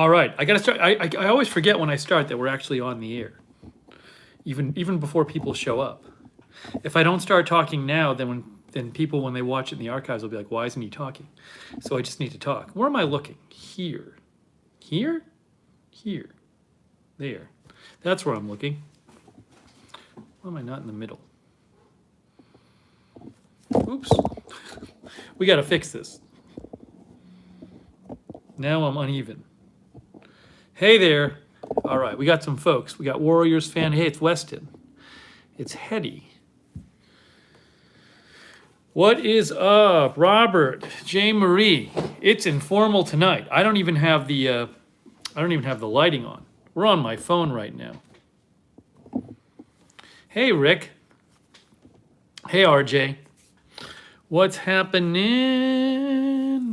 All right, I gotta start. I always forget when I start that we're actually on the air, even before people show up. If I don't start talking now, then people when they watch it in the archives will be like, "Why isn't he talking?" So I just need to talk. Where am I looking? Here, here, here, there. That's where I'm looking. Why am I not in the middle? Oops. We got to fix this. Now I'm uneven. Hey there. All right, we got some folks. We got Warriors fan. Hey, it's Weston. It's Hetty. What is up, Robert? J. Marie. It's informal tonight. I don't even have the lighting on. We're on my phone right now. Hey, Rick. Hey, RJ. What's happening?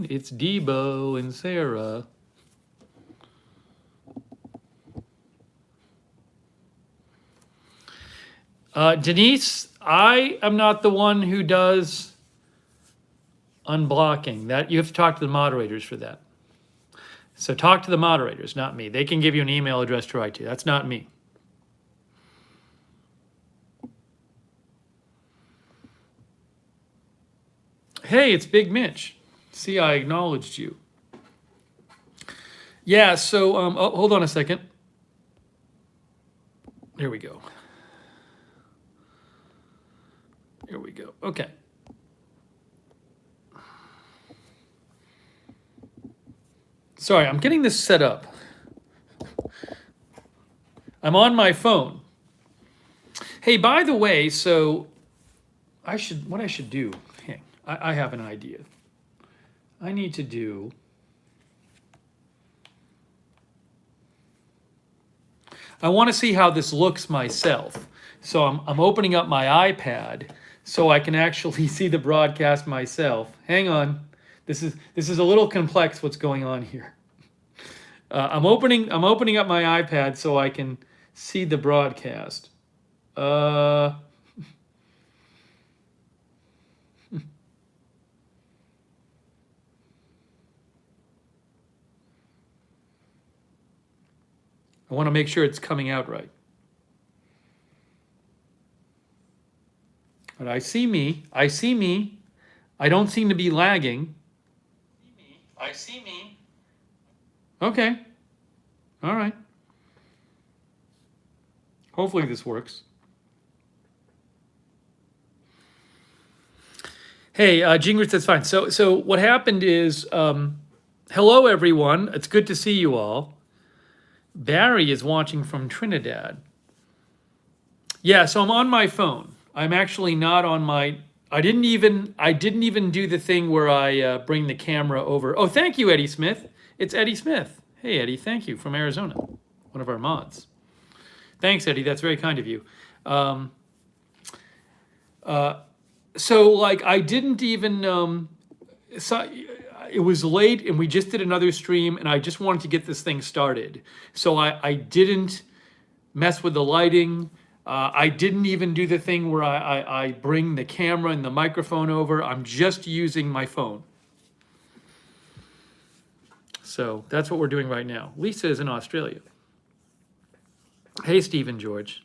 It's Debo and Sarah. Denise, I am not the one who does unblocking. That you have to talk to the moderators for that. So talk to the moderators, not me. They can give you an email address to write to. That's not me. Hey, it's Big Mitch. See, I acknowledged you. Yeah, so hold on a second. There we go. Here we go. Okay. Sorry, I'm getting this set up. I'm on my phone. Hey, by the way, so what I should do, hey, I have an idea. I need to do, I want to see how this looks myself. So I'm opening up my iPad so I can actually see the broadcast myself. Hang on. This is a little complex what's going on here. I'm opening up my iPad so I can see the broadcast. I want to make sure it's coming out right. But I see me. I see me. I don't seem to be lagging. I see me. Okay. All right. Hopefully this works. Hey, Gingrid says fine. So what happened is, hello everyone. It's good to see you all. Barry is watching from Trinidad. Yeah, so I'm on my phone. I'm actually not on my. I didn't even do the thing where I bring the camera over. Oh, thank you, Eddie Smith. It's Eddie Smith. Hey, Eddie, thank you, from Arizona, one of our mods. Thanks, Eddie. That's very kind of you. So like I didn't even. It was late, and we just did another stream, and I just wanted to get this thing started. So I didn't mess with the lighting. I didn't even do the thing where I bring the camera and the microphone over. I'm just using my phone. So that's what we're doing right now. Lisa is in Australia. Hey, Stephen George.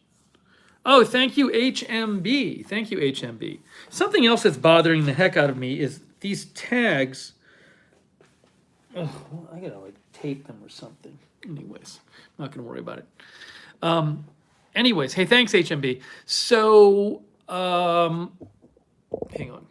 Oh, thank you, HMB. Thank you, HMB. Something else that's bothering the heck out of me is these tags. Oh, well, I gotta like tape them or something. Anyways, I'm not gonna worry about it. Anyways, hey, thanks, HMB. So, hang on.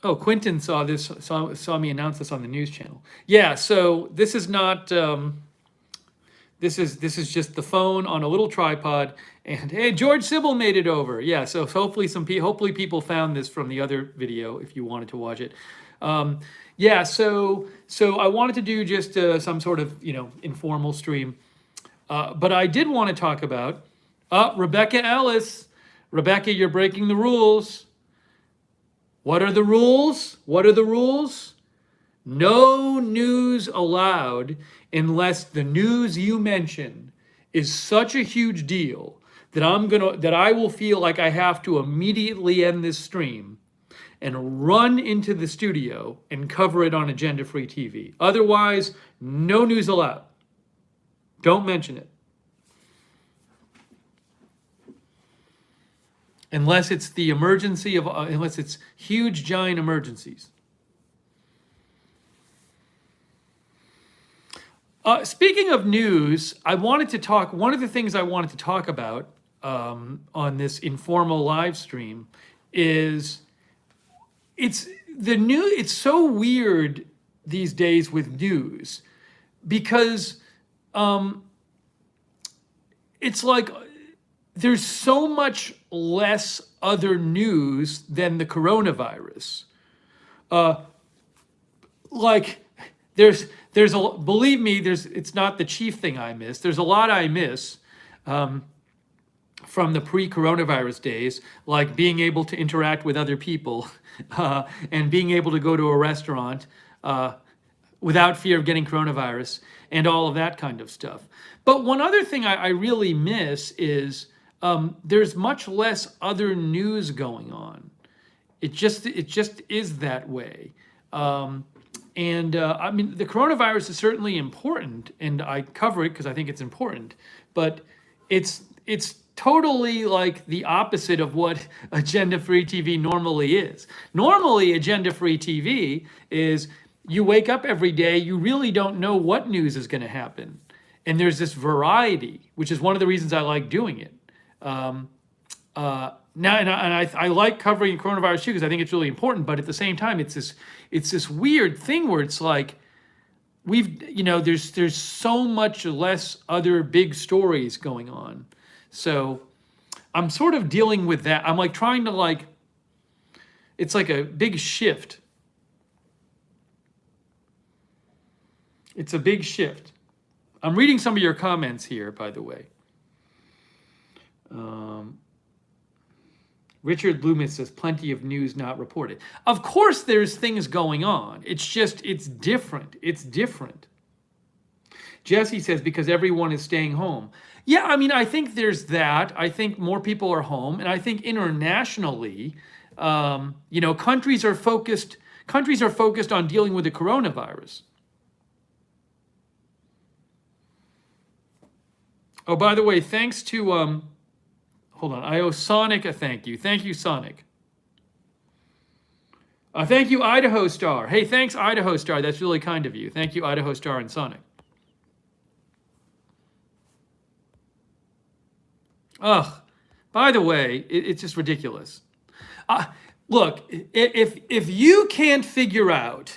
Oh, Quentin saw this, saw me announce this on the news channel. Yeah, so this is not, this is just the phone on a little tripod. And hey, George Sybil made it over. Yeah, so hopefully hopefully people found this from the other video if you wanted to watch it. Yeah, so I wanted to do just some sort of informal stream, but I did want to talk about Rebecca Ellis. Rebecca, you're breaking the rules. What are the rules? What are the rules? No news allowed unless the news you mention is such a huge deal that I will feel like I have to immediately end this stream and run into the studio and cover it on Agenda Free TV. Otherwise, no news allowed. Don't mention it. Unless it's the emergency of, unless it's huge, giant emergencies. Speaking of news, I wanted to talk, one of the things I wanted to talk about on this informal live stream is it's so weird these days with news because it's like there's so much less other news than the coronavirus. Like there's a, believe me, it's not the chief thing I miss. There's a lot I miss from the pre-coronavirus days, like being able to interact with other people and being able to go to a restaurant without fear of getting coronavirus and all of that kind of stuff. But one other thing I really miss is there's much less other news going on. It just is that way. I mean, the coronavirus is certainly important, and I cover it because I think it's important. But it's totally like the opposite of what Agenda Free TV normally is. Normally, Agenda Free TV is you wake up every day, you really don't know what news is going to happen, and there's this variety, which is one of the reasons I like doing it. I like covering coronavirus too because I think it's really important. But at the same time, it's this weird thing where it's like there's so much less other big stories going on. So I'm sort of dealing with that. I'm like trying to it's like a big shift. It's a big shift. I'm reading some of your comments here, by the way. Richard Loomis says plenty of news not reported. Of course there's things going on. It's just, it's different. It's different. Jesse says because everyone is staying home. Yeah, I mean, I think there's that. I think more people are home. And I think internationally, countries are focused on dealing with the coronavirus. Oh, by the way, thanks to, hold on, I owe Sonic a thank you. Thank you, Sonic. Thank you, Idaho Star. Hey, thanks, Idaho Star. That's really kind of you. Thank you, Idaho Star and Sonic. Ugh, by the way, it's just ridiculous. Look, if you can't figure out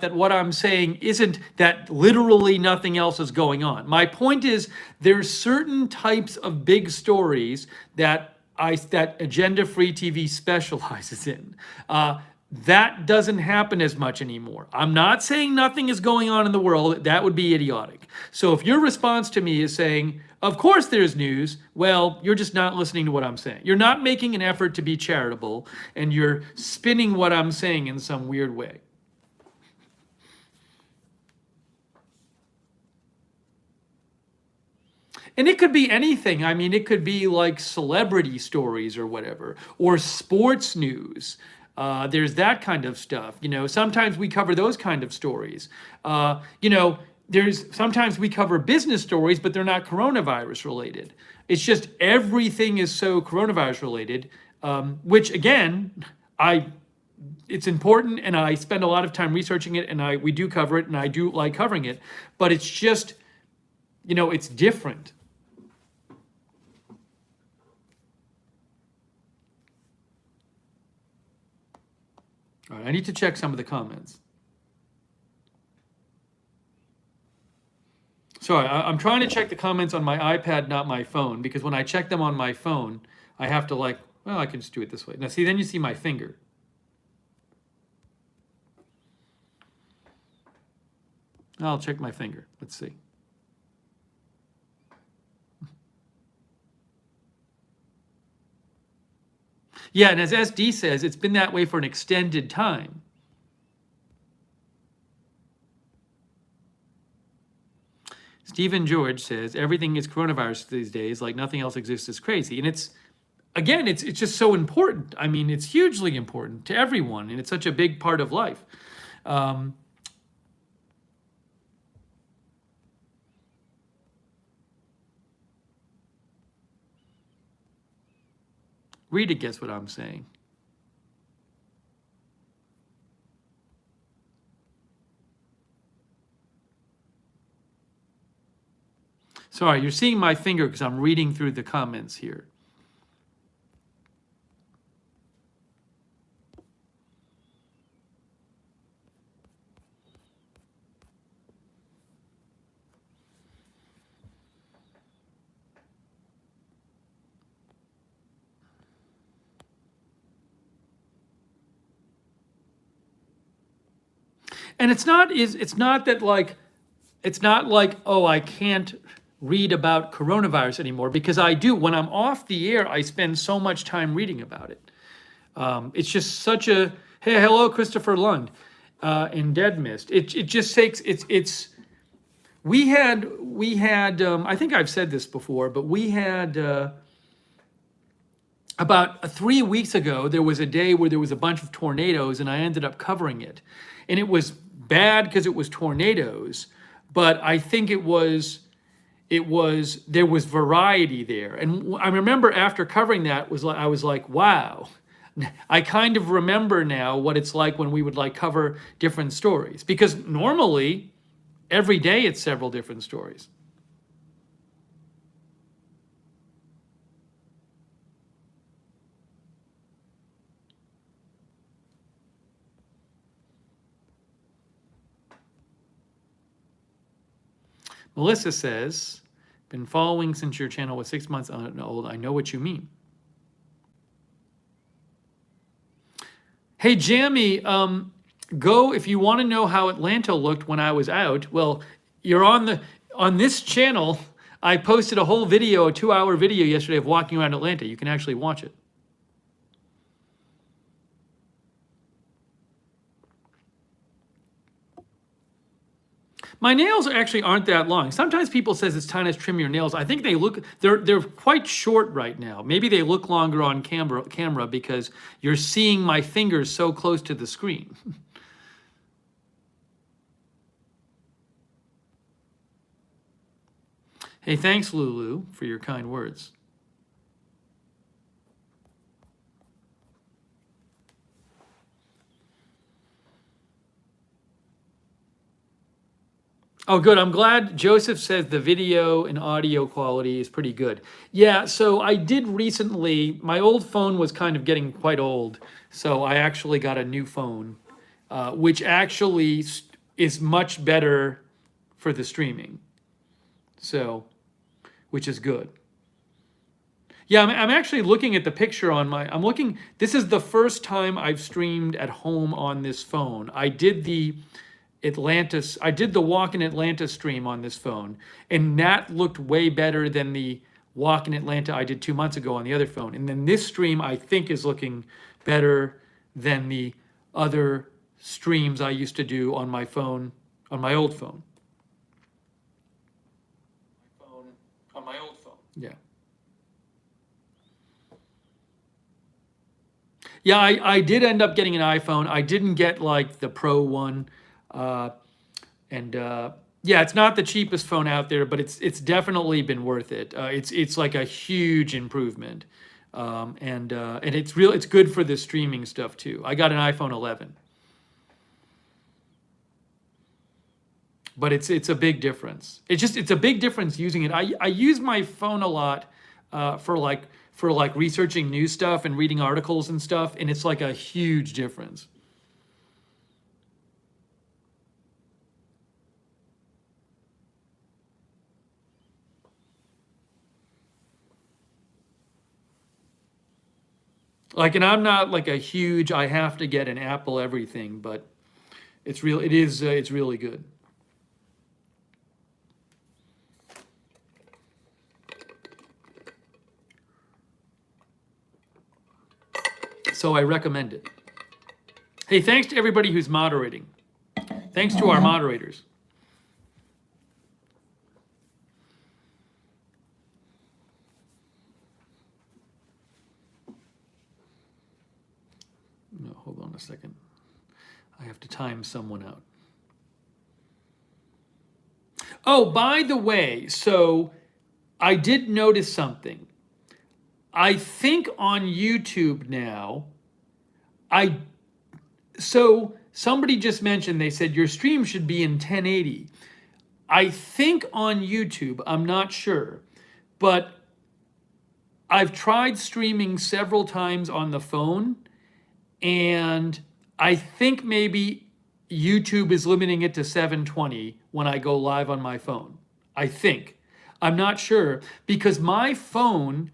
that what I'm saying isn't that literally nothing else is going on. My point is there's certain types of big stories that Agenda Free TV specializes in. That doesn't happen as much anymore. I'm not saying nothing is going on in the world. That would be idiotic. So if your response to me is saying, of course there's news, well, you're just not listening to what I'm saying. You're not making an effort to be charitable, and you're spinning what I'm saying in some weird way. And it could be anything. I mean, it could be like celebrity stories or whatever, or sports news. There's that kind of stuff. Sometimes we cover those kind of stories. Sometimes we cover business stories, but they're not coronavirus related. It's just everything is so coronavirus related, which again, it's important, and I spend a lot of time researching it, and we do cover it, and I do like covering it, but it's just, it's different. All right, I need to check some of the comments. Sorry, I'm trying to check the comments on my iPad, not my phone, because when I check them on my phone, I have to I can just do it this way. Now, see, then you see my finger. I'll check my finger. Let's see. Yeah, and as SD says, it's been that way for an extended time. Stephen George says, everything is coronavirus these days, like nothing else exists is crazy. And it's, again, it's just so important. I mean, it's hugely important to everyone, and it's such a big part of life. Rita gets what I'm saying. Sorry, you're seeing my finger because I'm reading through the comments here. And it's not like, oh, I can't read about coronavirus anymore, because I do. When I'm off the air, I spend so much time reading about it. It's just such a, hey, hello, Christopher Lund, in Dead Mist. It just takes, we had, I think I've said this before, but we had, about 3 weeks ago, there was a day where there was a bunch of tornadoes, and I ended up covering it. And it was bad because it was tornadoes, but I think there was variety there. And I remember after covering that, I was like, wow, I kind of remember now what it's like when we would like cover different stories, because normally every day it's several different stories. Melissa says, been following since your channel was 6 months old. I know what you mean. Hey, Jamie, go if you want to know how Atlanta looked when I was out. Well, you're on this channel. I posted a whole video, a 2-hour video yesterday of walking around Atlanta. You can actually watch it. My nails actually aren't that long. Sometimes people says it's time to trim your nails. I think they're quite short right now. Maybe they look longer on camera because you're seeing my fingers so close to the screen. Hey, thanks, Lulu, for your kind words. Oh, good. I'm glad Joseph says the video and audio quality is pretty good. Yeah, so I did recently, my old phone was kind of getting quite old, so I actually got a new phone, which actually is much better for the streaming, so, which is good. Yeah, I'm actually looking at the picture on this is the first time I've streamed at home on this phone. I did the walk in Atlanta stream on this phone, and that looked way better than the walk in Atlanta I did 2 months ago on the other phone. And then this stream, I think, is looking better than the other streams I used to do on my phone, on my old phone. On my old phone. Yeah. Yeah, I did end up getting an iPhone. I didn't get like the Pro one. Yeah, it's not the cheapest phone out there, but it's definitely been worth it. It's like a huge improvement, and it's good for the streaming stuff too. I got an iPhone 11, but it's a big difference. It's a big difference using it. I use my phone a lot for researching new stuff and reading articles and stuff, and it's like a huge difference. Like, and I'm not like a huge, I have to get an Apple everything, but it's really good. So I recommend it. Hey, thanks to everybody who's moderating. Thanks to our moderators. on a second. I have to time someone out. Oh, by the way, so I did notice something. I think on YouTube now, so somebody just mentioned, they said your stream should be in 1080. I think on YouTube, I'm not sure, but I've tried streaming several times on the phone, and I think maybe YouTube is limiting it to 720 when I go live on my phone. I think. I'm not sure, because my phone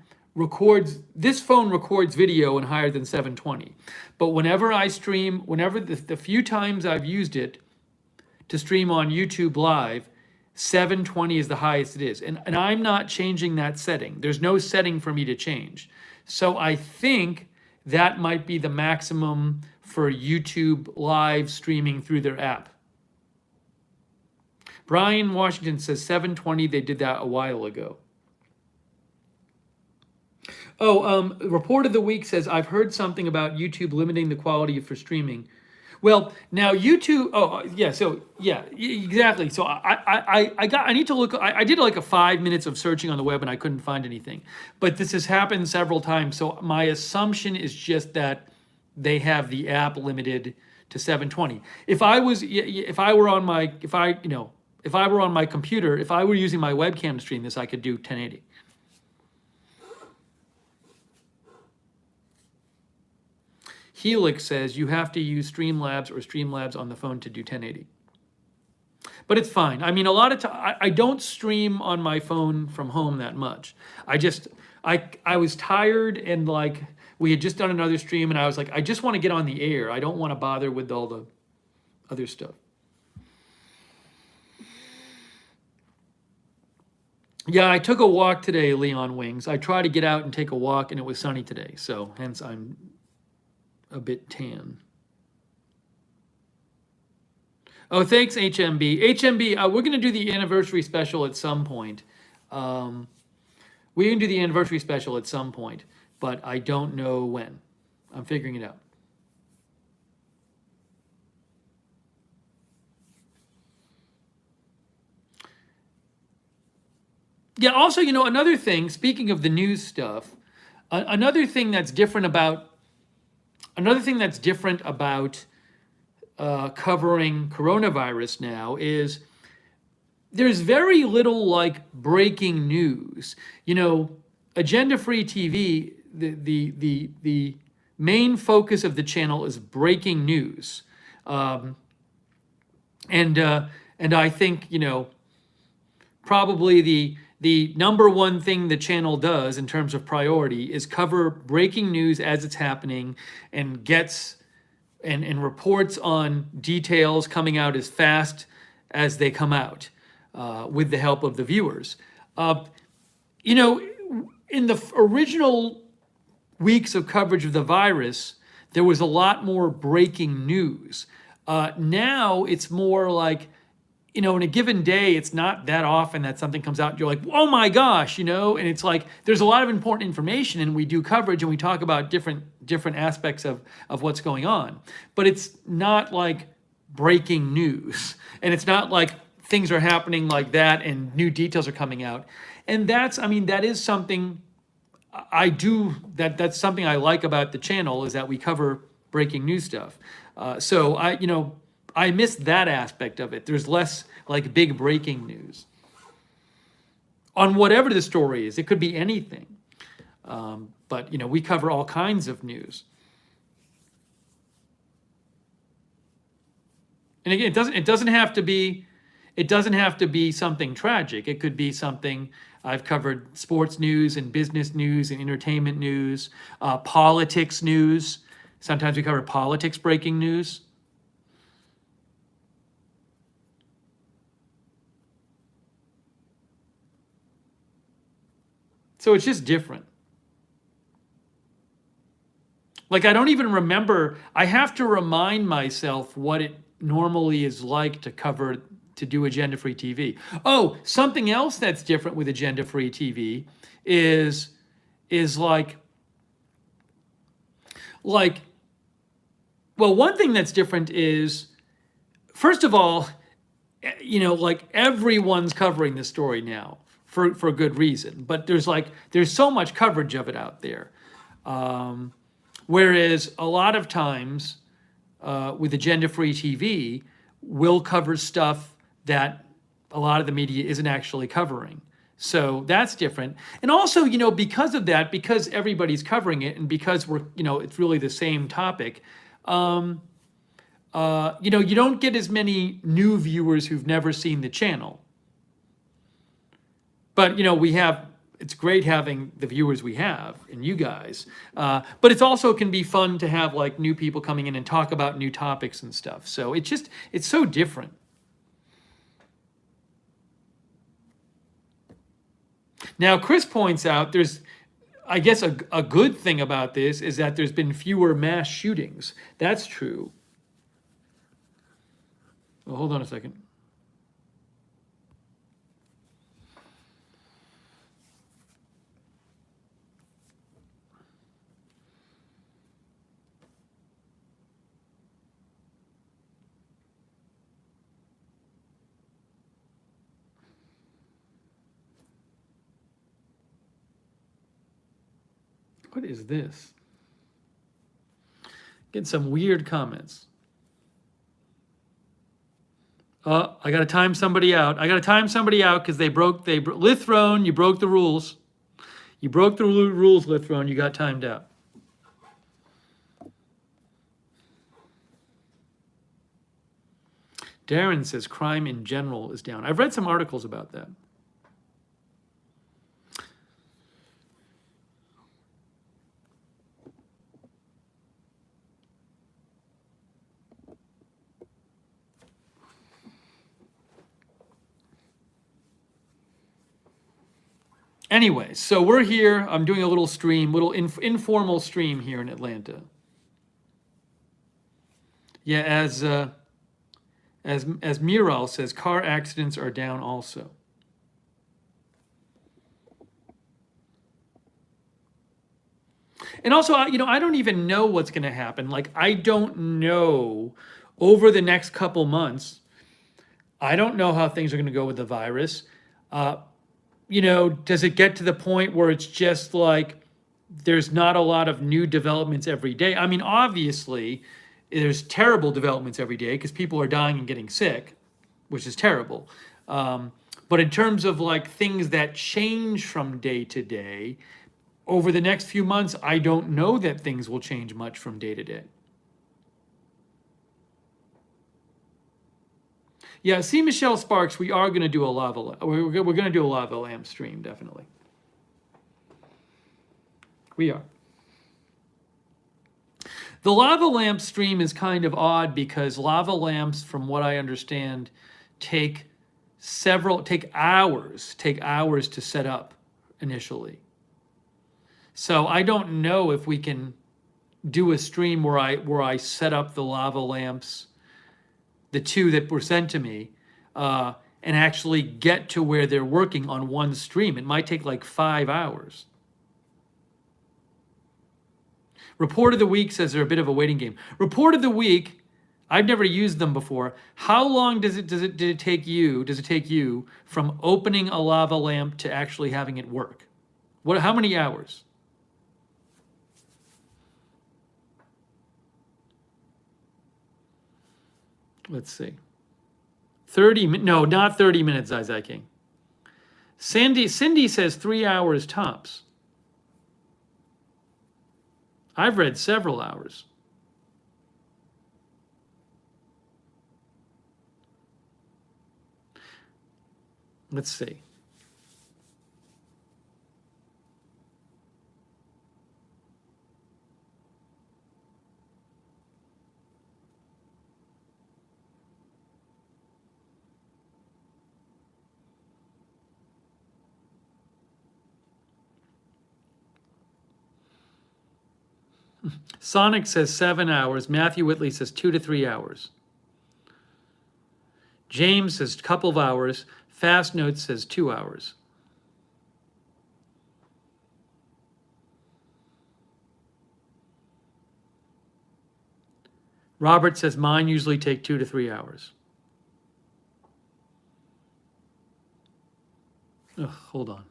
this phone records video in higher than 720. But whenever I stream, whenever the few times I've used it to stream on YouTube Live, 720 is the highest it is. And I'm not changing that setting. There's no setting for me to change. So I think that might be the maximum for YouTube Live streaming through their app. Brian Washington says 720, they did that a while ago. Oh, Report of the Week says, I've heard something about YouTube limiting the quality for streaming. Well, now YouTube, exactly. So I need to look, I did like a 5 minutes of searching on the web and I couldn't find anything. But this has happened several times. So my assumption is just that they have the app limited to 720. If I were on my computer, if I were using my webcam to stream this, I could do 1080. Helix says you have to use Streamlabs or Streamlabs on the phone to do 1080. But it's fine. I mean, a lot of time I don't stream on my phone from home that much. I was tired, and like we had just done another stream, and I was like, I just want to get on the air. I don't want to bother with all the other stuff. Yeah, I took a walk today, Leon Wings. I tried to get out and take a walk, and it was sunny today, so hence I'm a bit tan. Oh, thanks, HMB. HMB, we're going to do the anniversary special at some point. We're going to do the anniversary special at some point, but I don't know when. I'm figuring it out. Yeah, also, another thing, speaking of the news stuff, another thing that's different about covering coronavirus now is there's very little like breaking news. Agenda Free TV, the main focus of the channel is breaking news, and I think probably the number one thing the channel does in terms of priority is cover breaking news as it's happening, and gets and reports on details coming out as fast as they come out, with the help of the viewers. In the original weeks of coverage of the virus, there was a lot more breaking news. Now it's more like, in a given day, it's not that often that something comes out and you're like, oh my gosh, and it's like there's a lot of important information, and we do coverage and we talk about different aspects of what's going on. But it's not like breaking news, and it's not like things are happening like that and new details are coming out. And that is something I do, that's something I like about the channel, is that we cover breaking news stuff. So I miss that aspect of it. There's less like big breaking news on whatever the story is. It could be anything. But we cover all kinds of news. And again, it doesn't have to be something tragic. It could be something. I've covered sports news and business news and entertainment news, politics news. Sometimes we cover politics breaking news. So it's just different. Like, I don't even remember, I have to remind myself what it normally is like to do Agenda Free TV. Oh, something else that's different with Agenda Free TV is like Well, one thing that's different is, first of all, like everyone's covering this story now for good reason, but there's so much coverage of it out there. Whereas a lot of times with agenda-free TV, we'll cover stuff that a lot of the media isn't actually covering. So that's different. And also, because of that, because everybody's covering it, and because it's really the same topic, you don't get as many new viewers who've never seen the channel. But, it's great having the viewers we have and you guys. But it's also can be fun to have like new people coming in and talk about new topics and stuff. So it's so different. Now, Chris points out I guess a good thing about this is that there's been fewer mass shootings. That's true. Well, hold on a second. What is this? Getting some weird comments. I gotta time somebody out. Because they broke Lithrone, you broke the rules. You broke the rules, Lithrone, you got timed out. Darren says crime in general is down. I've read some articles about that. Anyway, so we're here. I'm doing a little stream, informal stream here in Atlanta. Yeah, as Miral says, car accidents are down also. And also, I don't even know what's going to happen. Like, I don't know over the next couple months. I don't know how things are going to go with the virus. Does it get to the point where it's just like there's not a lot of new developments every day? I mean, obviously, there's terrible developments every day because people are dying and getting sick, which is terrible. But in terms of like things that change from day to day, over the next few months, I don't know that things will change much from day to day. Yeah, see, Michelle Sparks, we are going to do a lava. We're going to do a lava lamp stream, definitely. We are. The lava lamp stream is kind of odd because lava lamps, from what I understand, take hours to set up initially. So I don't know if we can do a stream where I set up the lava lamps, the two that were sent to me, and actually get to where they're working on one stream. It might take like 5 hours. Report of the Week says they're a bit of a waiting game. Report of the Week, I've never used them before. How long does it take you from opening a lava lamp to actually having it work? How many hours? Let's see. 30 minutes. No, not 30 minutes, Zai King. Cindy says 3 hours tops. I've read several hours. Let's see. Sonic says 7 hours. Matthew Whitley says 2 to 3 hours. James says a couple of hours. Fast Notes says 2 hours. Robert says mine usually take 2 to 3 hours. Ugh, hold on.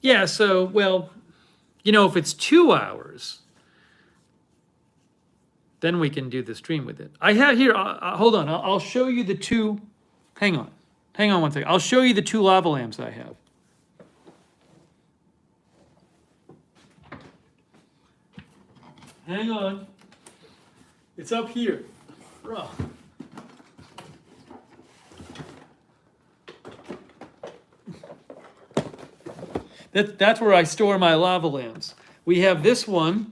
Yeah, so, well, if it's 2 hours, then we can do the stream with it. I have here, hold on, I'll show you the two, hang on one second. I'll show you the 2 lava lamps I have. Hang on. It's up here. Ugh. That's where I store my lava lamps. We have this one,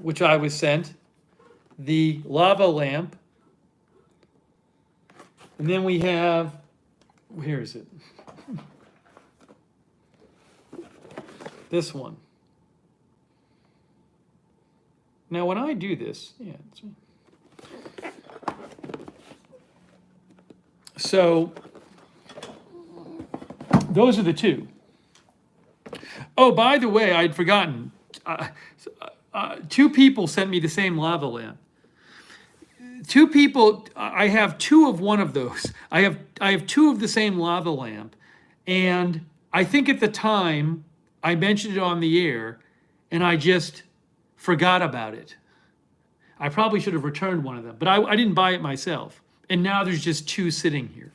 which I was sent, the lava lamp. And then we have, where is it? This one. Now, when I do this, so those are the 2. Oh, by the way, I'd forgotten. 2 people sent me the same lava lamp. 2 people, I have 2 of one of those. I have 2 of the same lava lamp, and I think at the time I mentioned it on the air, and I just forgot about it. I probably should have returned one of them, but I didn't buy it myself. And now there's just 2 sitting here.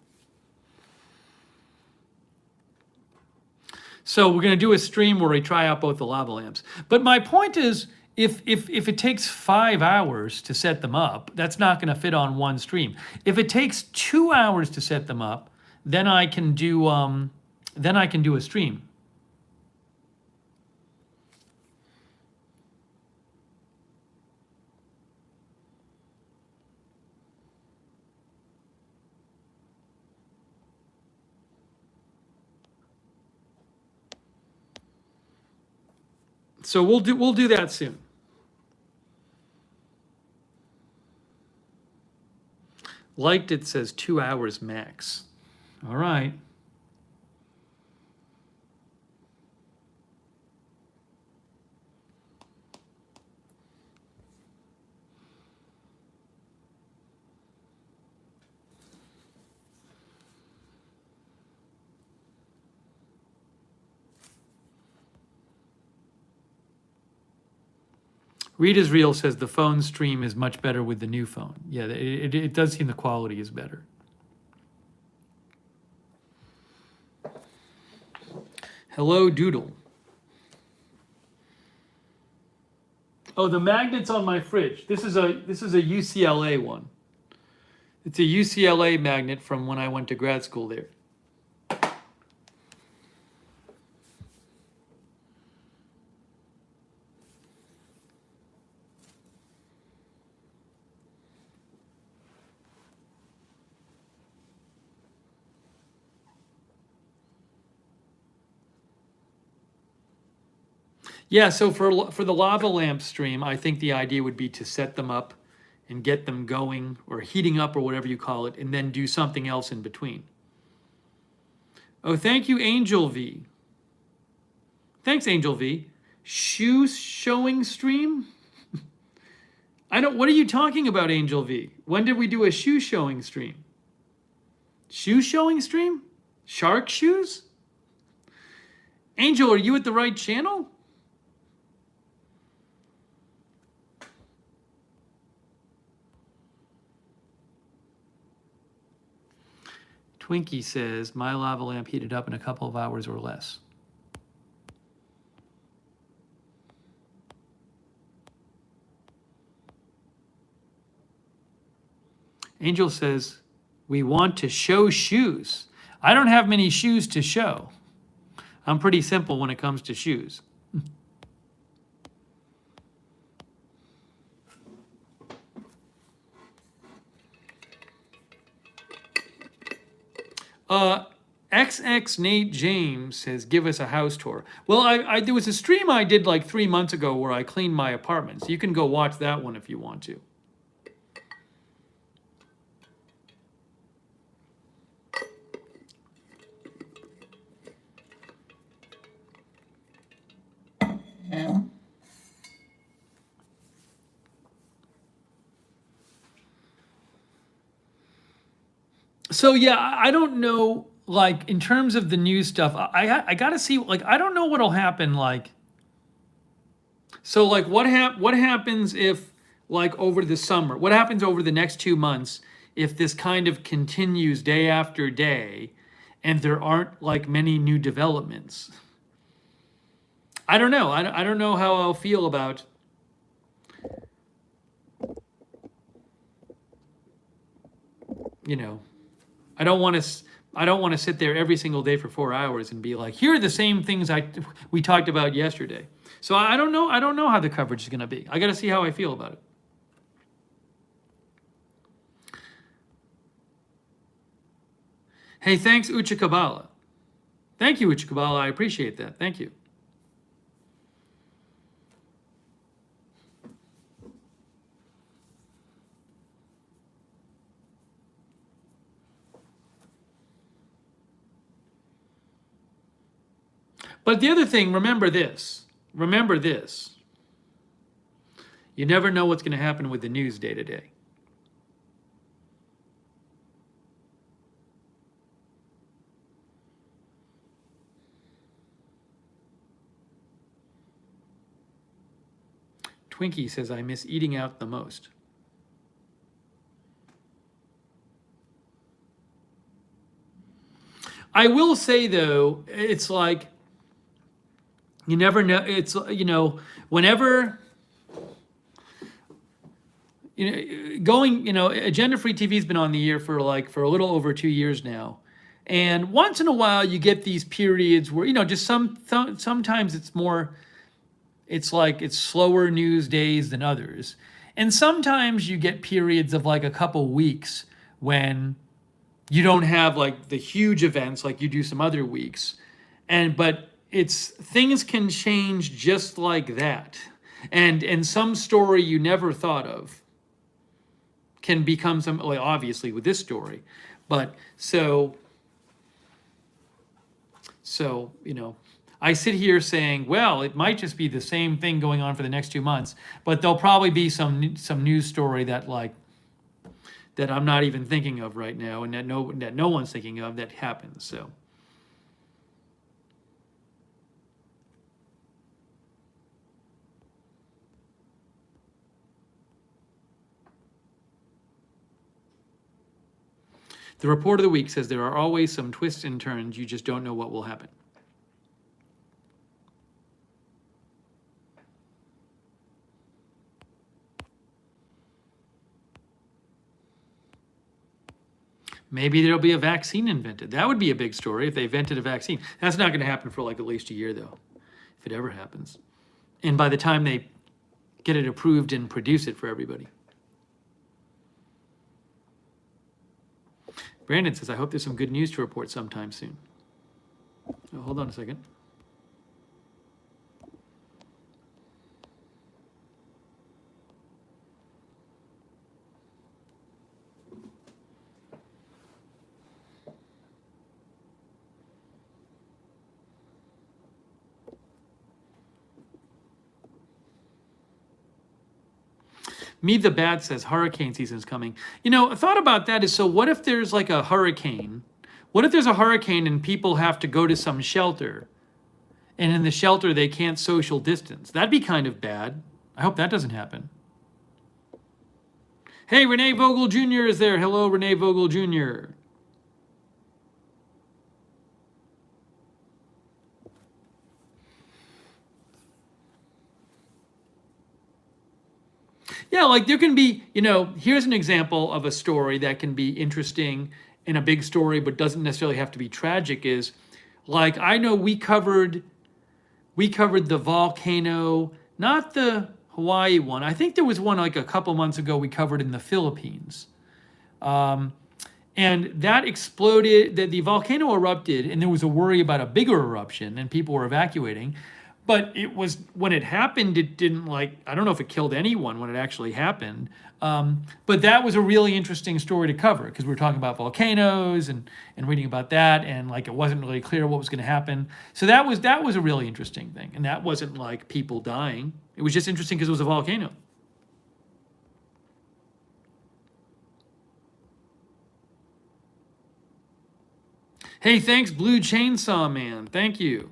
So we're going to do a stream where we try out both the lava lamps. But my point is, if it takes 5 hours to set them up, that's not going to fit on one stream. If it takes 2 hours to set them up, then I can do a stream. So we'll do that soon. Liked it says 2 hours max. All right. Read is Real says the phone stream is much better with the new phone. Yeah, it does seem the quality is better. Hello, Doodle. Oh, the magnet's on my fridge. This is a UCLA one. It's a UCLA magnet from when I went to grad school there. Yeah, so for the lava lamp stream, I think the idea would be to set them up and get them going or heating up or whatever you call it, and then do something else in between. Oh, thank you, Angel V. Thanks, Angel V. Shoe showing stream? What are you talking about, Angel V? When did we do a shoe showing stream? Shoe showing stream? Shark shoes? Angel, are you at the right channel? Twinkie says, my lava lamp heated up in a couple of hours or less. Angel says, we want to show shoes. I don't have many shoes to show. I'm pretty simple when it comes to shoes. XX Nate James says, give us a house tour. Well, there was a stream I did like 3 months ago where I cleaned my apartment. So you can go watch that one if you want to. So yeah, I don't know. Like in terms of the news stuff, I got to see. Like I don't know what'll happen. Like so, like what happens if like over the summer? What happens over the next 2 months if this kind of continues day after day, and there aren't like many new developments? I don't know. I don't know how I'll feel about. You know, I don't want to. I don't want to sit there every single day for 4 hours and be like, here are the same things we talked about yesterday. So I don't know. I don't know how the coverage is going to be. I got to see how I feel about it. Hey, thanks, Ucha Kabbalah. Thank you, Ucha Kabbalah. I appreciate that. Thank you. But the other thing, remember this. Remember this. You never know what's going to happen with the news day to day. Twinkie says, I miss eating out the most. I will say, though, it's like, you never know. It's, whenever, Agenda Free TV has been on the air for a little over 2 years now. And once in a while, you get these periods where, just sometimes it's slower news days than others. And sometimes you get periods of like a couple weeks when you don't have like the huge events like you do some other weeks. But things can change just like that. And some story you never thought of can become obviously with this story. But so, I sit here saying, well, it might just be the same thing going on for the next 2 months, but there'll probably be some news story that I'm not even thinking of right now, and that no one's thinking of that happens. So. The report of the week says there are always some twists and turns. You just don't know what will happen. Maybe there'll be a vaccine invented. That would be a big story if they invented a vaccine. That's not going to happen for like at least a year, though, if it ever happens. And by the time they get it approved and produce it for everybody. Brandon says, I hope there's some good news to report sometime soon. Oh, hold on a second. Me the Bad says hurricane season is coming. A thought about that is, so what if there's like a hurricane? What if there's a hurricane and people have to go to some shelter, and in the shelter they can't social distance? That'd be kind of bad. I hope that doesn't happen. Hey, Renee Vogel Jr. is there. Hello, Renee Vogel Jr. Yeah, like there can be, here's an example of a story that can be interesting in a big story, but doesn't necessarily have to be tragic, is like, I know we covered the volcano, not the Hawaii one. I think there was one like a couple months ago we covered in the Philippines. And that exploded, the volcano erupted, and there was a worry about a bigger eruption, and people were evacuating. But it was, when it happened, it didn't, like, I don't know if it killed anyone when it actually happened. But that was a really interesting story to cover, because we were talking about volcanoes and reading about that, and like it wasn't really clear what was going to happen. So that was a really interesting thing, and that wasn't like people dying. It was just interesting because it was a volcano. Hey, thanks, Blue Chainsaw Man. Thank you.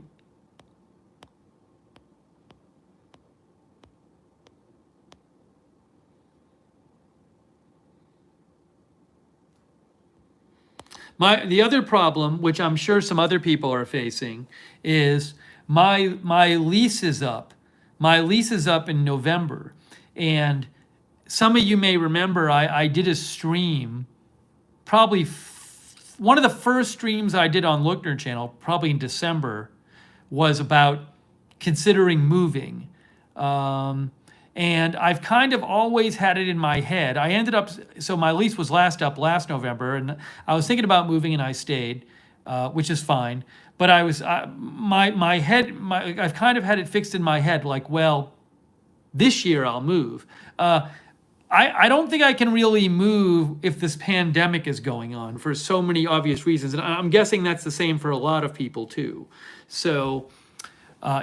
The other problem, which I'm sure some other people are facing, is my lease is up. My lease is up in November, and some of you may remember I did a stream, probably one of the first streams I did on Lookner channel, probably in December, was about considering moving. And I've kind of always had it in my head. I ended up, so my lease was last November, and I was thinking about moving, and I stayed, which is fine. But I was, I've kind of had it fixed in my head, like, well, this year I'll move. I don't think I can really move if this pandemic is going on, for so many obvious reasons. And I'm guessing that's the same for a lot of people too. So,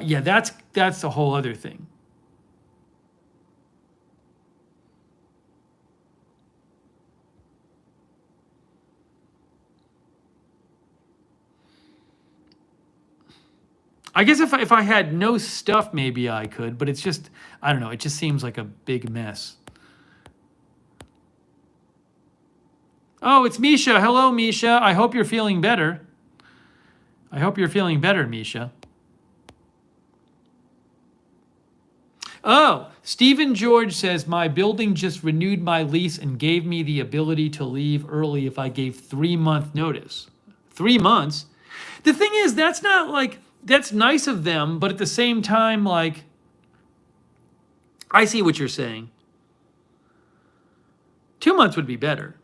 yeah, that's a whole other thing. I guess if I had no stuff, maybe I could, but it's just, I don't know, it just seems like a big mess. Oh, it's Misha. Hello, Misha. I hope you're feeling better. I hope you're feeling better, Misha. Oh, Stephen George says, my building just renewed my lease and gave me the ability to leave early if I gave 3-month notice. 3 months? The thing is, that's not like, that's nice of them, but at the same time, like, I see what you're saying. 2 months would be better.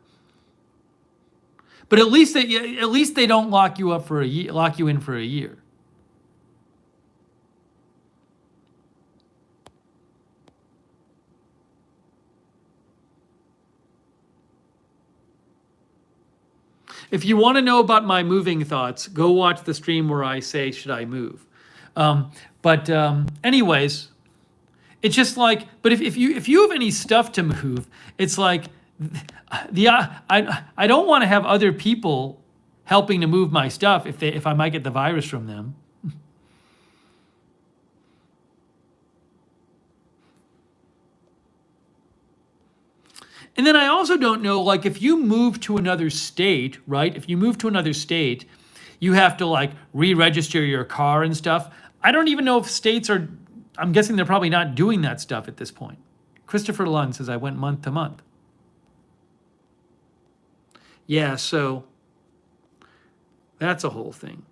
But at least they don't lock you up for a year, lock you in for a year. If you want to know about my moving thoughts, go watch the stream where I say, should I move? Anyways, it's just like, but if you have any stuff to move, it's like, I don't want to have other people helping to move my stuff if I might get the virus from them. And then I also don't know, like, if you move to another state, right? If you move to another state, you have to like re-register your car and stuff. I don't even know if states are, I'm guessing they're probably not doing that stuff at this point. Christopher Lund says I went month to month. Yeah, so that's a whole thing.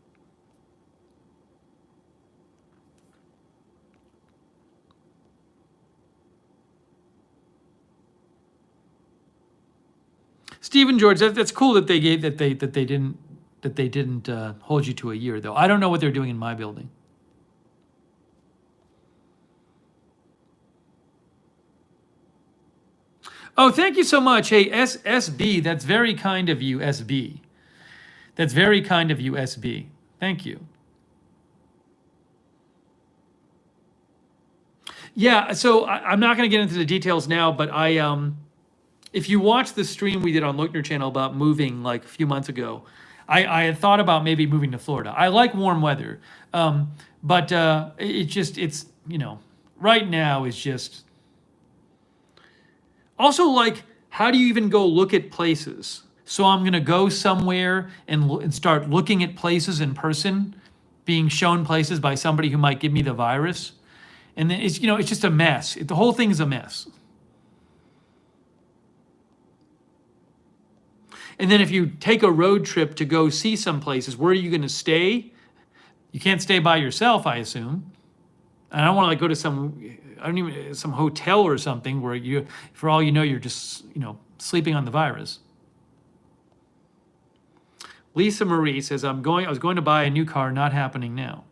Stephen George, that's cool that they didn't hold you to a year, though. I don't know what they're doing in my building. Oh, thank you so much. Hey, SB, that's very kind of you, SB. That's very kind of you, SB. Thank you. Yeah, so I'm not going to get into the details now, but if you watch the stream we did on Lookner channel about moving like a few months ago, I had thought about maybe moving to Florida. I like warm weather, but it's, you know, right now is just, also, like, how do you even go look at places? So I'm going to go somewhere and start looking at places in person, being shown places by somebody who might give me the virus. And then it's, you know, it's just a mess. The whole thing is a mess. And then if you take a road trip to go see some places, where are you going to stay? You can't stay by yourself, I assume. And I don't want to like go to some hotel or something where you, for all you know, you're just, you know, sleeping on the virus. Lisa Marie says, I was going to buy a new car, not happening now.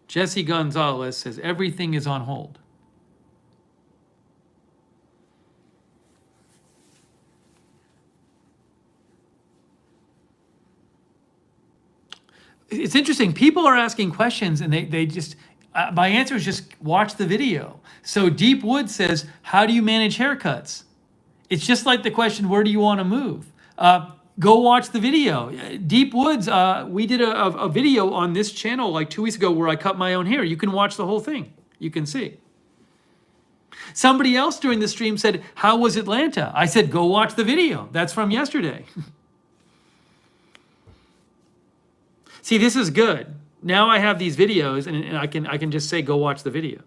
Jesse Gonzalez says, everything is on hold. It's interesting. People are asking questions and they just, my answer is just watch the video. So Deep Wood says, how do you manage haircuts? It's just like the question, where do you want to move? Go watch the video. Deep Woods, we did a video on this channel like 2 weeks ago where I cut my own hair. You can watch the whole thing. You can see. Somebody else during the stream said, how was Atlanta? I said, go watch the video. That's from yesterday. See, this is good. Now I have these videos and I can just say, go watch the video.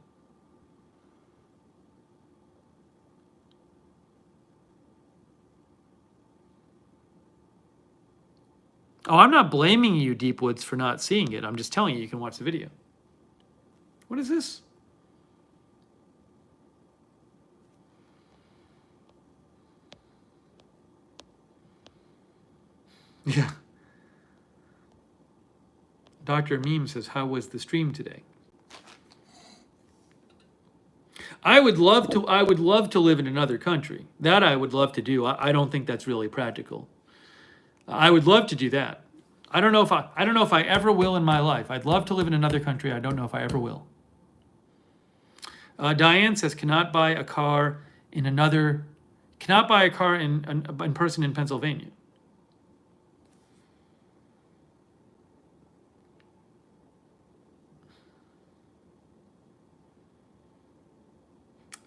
Oh, I'm not blaming you, Deep Woods, for not seeing it. I'm just telling you, you can watch the video. What is this? Yeah. Dr. Meme says, how was the stream today? I would love to live in another country. That I would love to do. I don't think that's really practical. I would love to do that. I don't know if I ever will in my life. I'd love to live in another country. I don't know if I ever will. Diane says, cannot buy a car in person in Pennsylvania.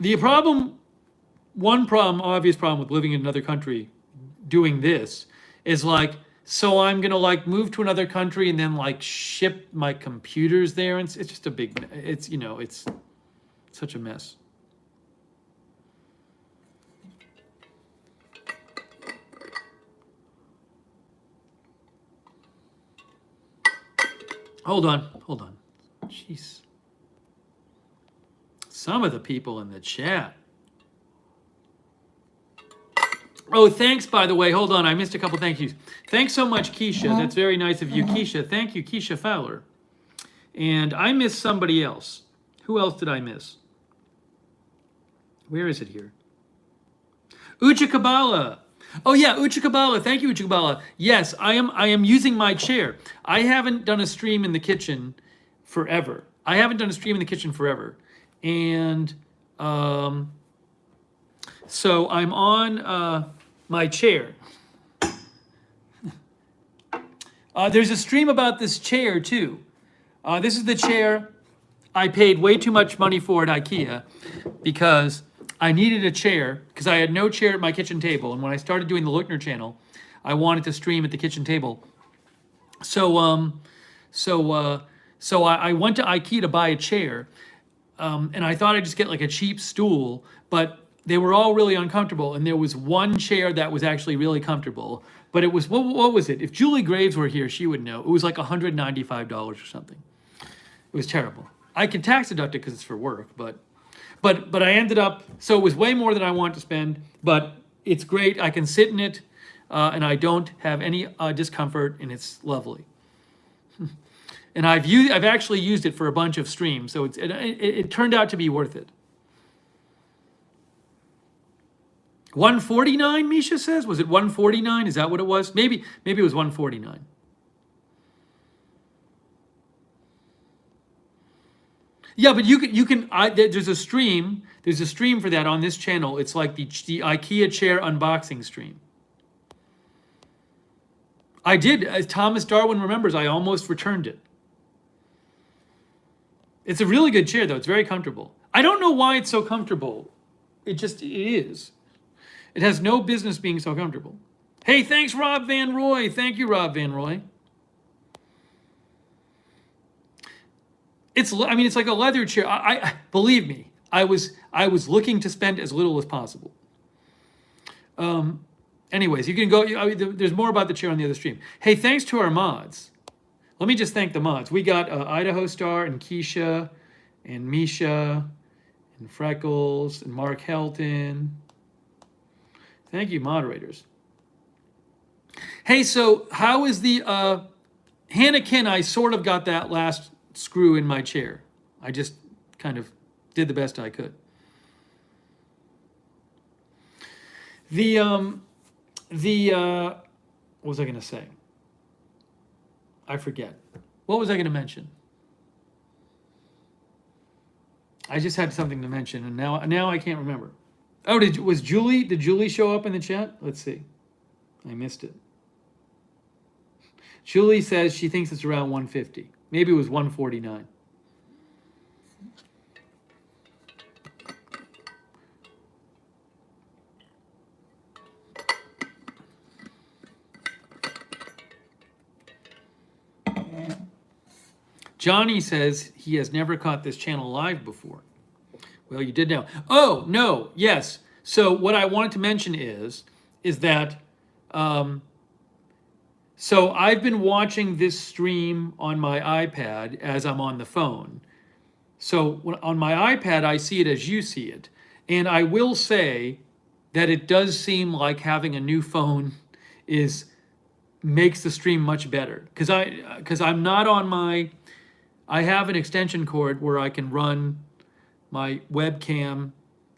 The obvious problem with living in another country doing this is like, so I'm gonna like move to another country and then like ship my computers there, and it's just a big, it's such a mess. Hold on. Jeez. Some of the people in the chat. Oh, thanks, by the way. Hold on, I missed a couple thank yous. Thanks so much, Keisha. That's very nice of you, Keisha. Thank you, Keisha Fowler. And I missed somebody else. Who else did I miss? Where is it here? Ucha Kabbalah. Oh yeah, Ucha Kabbalah. Thank you, Ucha Kabbalah. Yes, I am using my chair. I haven't done a stream in the kitchen forever. And so I'm on my chair. There's a stream about this chair too. This is the chair I paid way too much money for at IKEA because I needed a chair because I had no chair at my kitchen table. And when I started doing the Lookner channel, I wanted to stream at the kitchen table. So I went to IKEA to buy a chair. And I thought I'd just get like a cheap stool, but they were all really uncomfortable. And there was one chair that was actually really comfortable, but it was, what was it? If Julie Graves were here, she would know. It was like $195 or something. It was terrible. I can tax deduct it because it's for work, but I ended up, so it was way more than I want to spend, but it's great. I can sit in it and I don't have any discomfort, and it's lovely. And I've actually used it for a bunch of streams, so it turned out to be worth it. 149, Misha says? Was it 149? Is that what it was? Maybe it was 149. Yeah, but you can there's a stream for that on this channel. It's like the IKEA chair unboxing stream. I did, as Thomas Darwin remembers, I almost returned it. It's a really good chair, though. It's very comfortable. I don't know why it's so comfortable. It is. It has no business being so comfortable. Hey, thanks, Rob Van Roy. Thank you, Rob Van Roy. It's like a leather chair. I believe me, I was looking to spend as little as possible. Anyways, you can go. There's more about the chair on the other stream. Hey, thanks to our mods. Let me just thank the mods. We got Idaho Star and Keisha, and Misha, and Freckles, and Mark Helton. Thank you, moderators. Hey, so how is the Hannah? I sort of got that last screw in my chair. I just kind of did the best I could. What was I going to say? I forget. What was I going to mention? I just had something to mention, and now I can't remember. Oh, did Julie show up in the chat? Let's see. I missed it. Julie says she thinks it's around 150. Maybe it was 149. Johnny says he has never caught this channel live before. Well, you did now. Oh, no, yes. So what I wanted to mention is that, so I've been watching this stream on my iPad as I'm on the phone. So on my iPad, I see it as you see it. And I will say that it does seem like having a new phone makes the stream much better. Because I'm not on I have an extension cord where I can run my webcam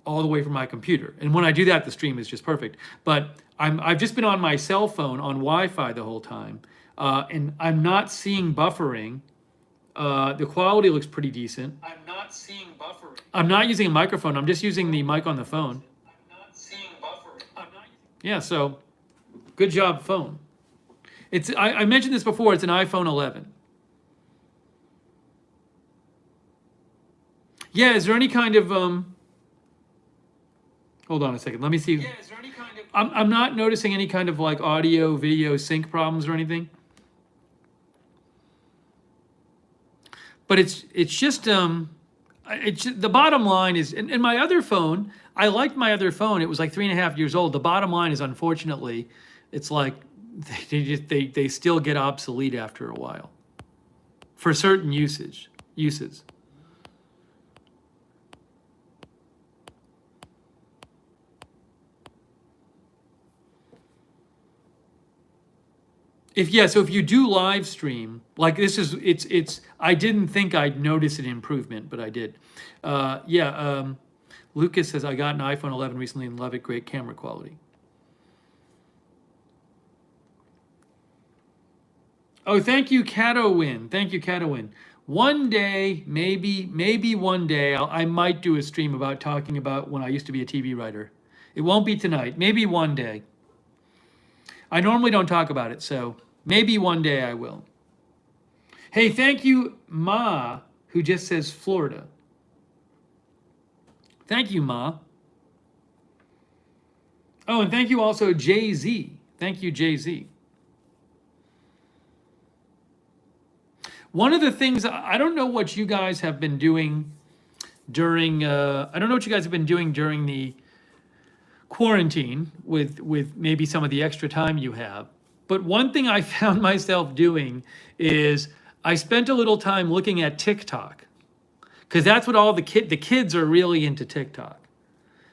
all the way from my computer. And when I do that, the stream is just perfect. But I've just been on my cell phone on Wi-Fi the whole time. And I'm not seeing buffering. The quality looks pretty decent. I'm not seeing buffering. I'm not using a microphone. I'm just using the mic on the phone. I'm not seeing buffering. Yeah, so good job, phone. I mentioned this before. It's an iPhone 11. Yeah, is there any kind of hold on a second. Let me see. Yeah, is there any kind of I'm not noticing any kind of like audio video sync problems or anything. But it's just the bottom line is, and my other phone, I liked my other phone. It was like 3.5 years old. The bottom line is, unfortunately, it's like they still get obsolete after a while for certain uses. So if you do live stream, like this is, it's, I didn't think I'd notice an improvement, but I did. Lucas says, I got an iPhone 11 recently and love it, great camera quality. Oh, thank you, Catowin. Thank you, Catowin. One day, maybe one day, I might do a stream about talking about when I used to be a TV writer. It won't be tonight, maybe one day. I normally don't talk about it, so maybe one day I will. Hey, thank you, Ma, who just says Florida. Thank you, Ma. Oh, and thank you also, Jay-Z. Thank you, Jay-Z. One of the things, I don't know what you guys have been doing during the quarantine with maybe some of the extra time you have. But one thing I found myself doing is I spent a little time looking at TikTok, because that's what all the kids are really into TikTok.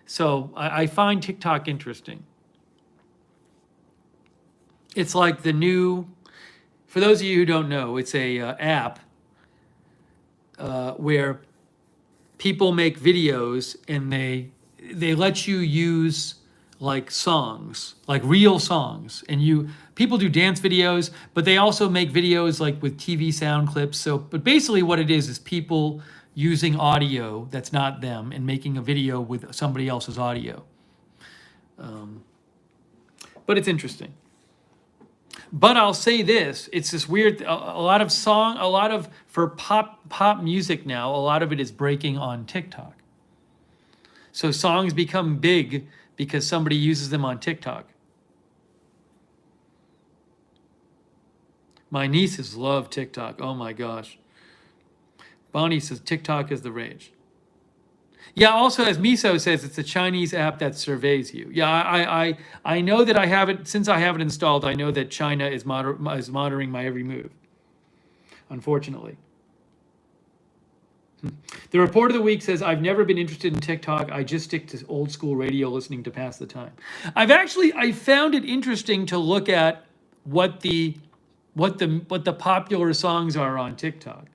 So I find TikTok interesting. It's like the new, for those of you who don't know, it's a app where people make videos and they let you use like songs, like real songs, and people do dance videos, but they also make videos like with TV sound clips. So, but basically what it is people using audio that's not them and making a video with somebody else's audio. But it's interesting. But I'll say this, it's this weird, for pop music now, a lot of it is breaking on TikTok. So songs become big because somebody uses them on TikTok. My nieces love TikTok. Oh my gosh. Bonnie says TikTok is the rage. Yeah, also as Miso says, it's a Chinese app that surveys you. Yeah, I know that I have it, since I have it installed, I know that China is monitoring my every move, unfortunately. The report of the week says, I've never been interested in TikTok. I just stick to old school radio listening to pass the time. I found it interesting to look at what the popular songs are on TikTok.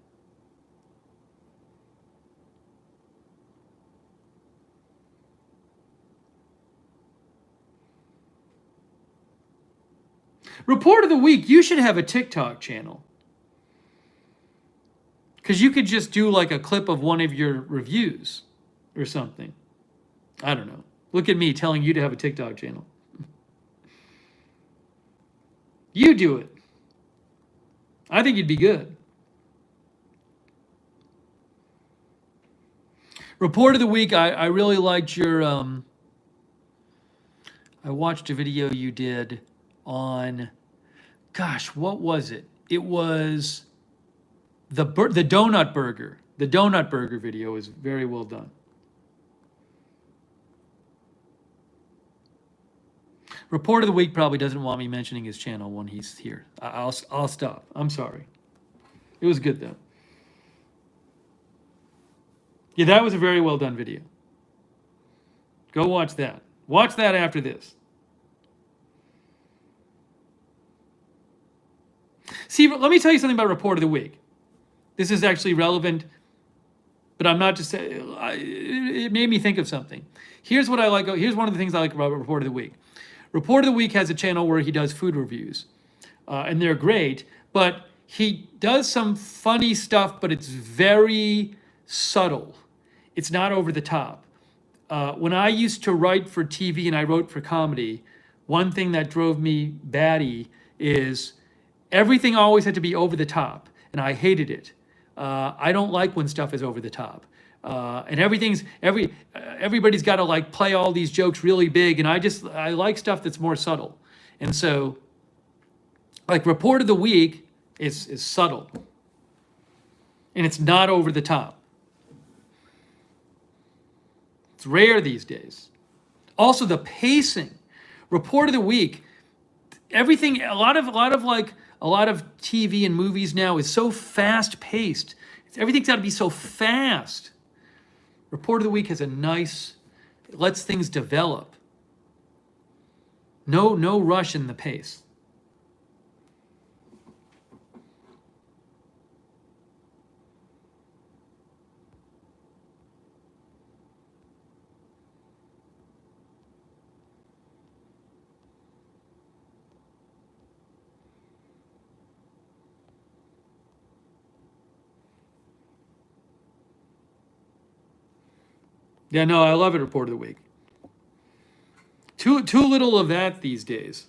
Report of the week, you should have a TikTok channel. Because you could just do like a clip of one of your reviews or something. I don't know. Look at me telling you to have a TikTok channel. You do it. I think you'd be good. Report of the week, I really liked your, I watched a video you did on, gosh, what was it? It was the donut burger. The donut burger video is very well done. Report of the week probably doesn't want me mentioning his channel when he's here. I'll stop. I'm sorry. It was good though. Yeah, that was a very well done video. Go watch that. Watch that after this. See, let me tell you something about report of the week. This is actually relevant, but I'm not just saying, it made me think of something. Here's what I like. Here's one of the things I like about report of the week. Report of the week has a channel where he does food reviews, and they're great, but he does some funny stuff, but it's very subtle. It's not over the top. When I used to write for TV and I wrote for comedy, one thing that drove me batty is everything always had to be over the top, and I hated it. I don't like when stuff is over the top. And everybody's got to like play all these jokes really big, and I like stuff that's more subtle. And so, like report of the week is subtle, and it's not over the top. It's rare these days. Also, the pacing. Report of the week. Everything. A lot of TV and movies now is so fast paced. Everything's got to be so fast. Report of the week has a nice, it lets things develop. No rush in the pace. Yeah, no, I love it. Report of the week. Too little of that these days.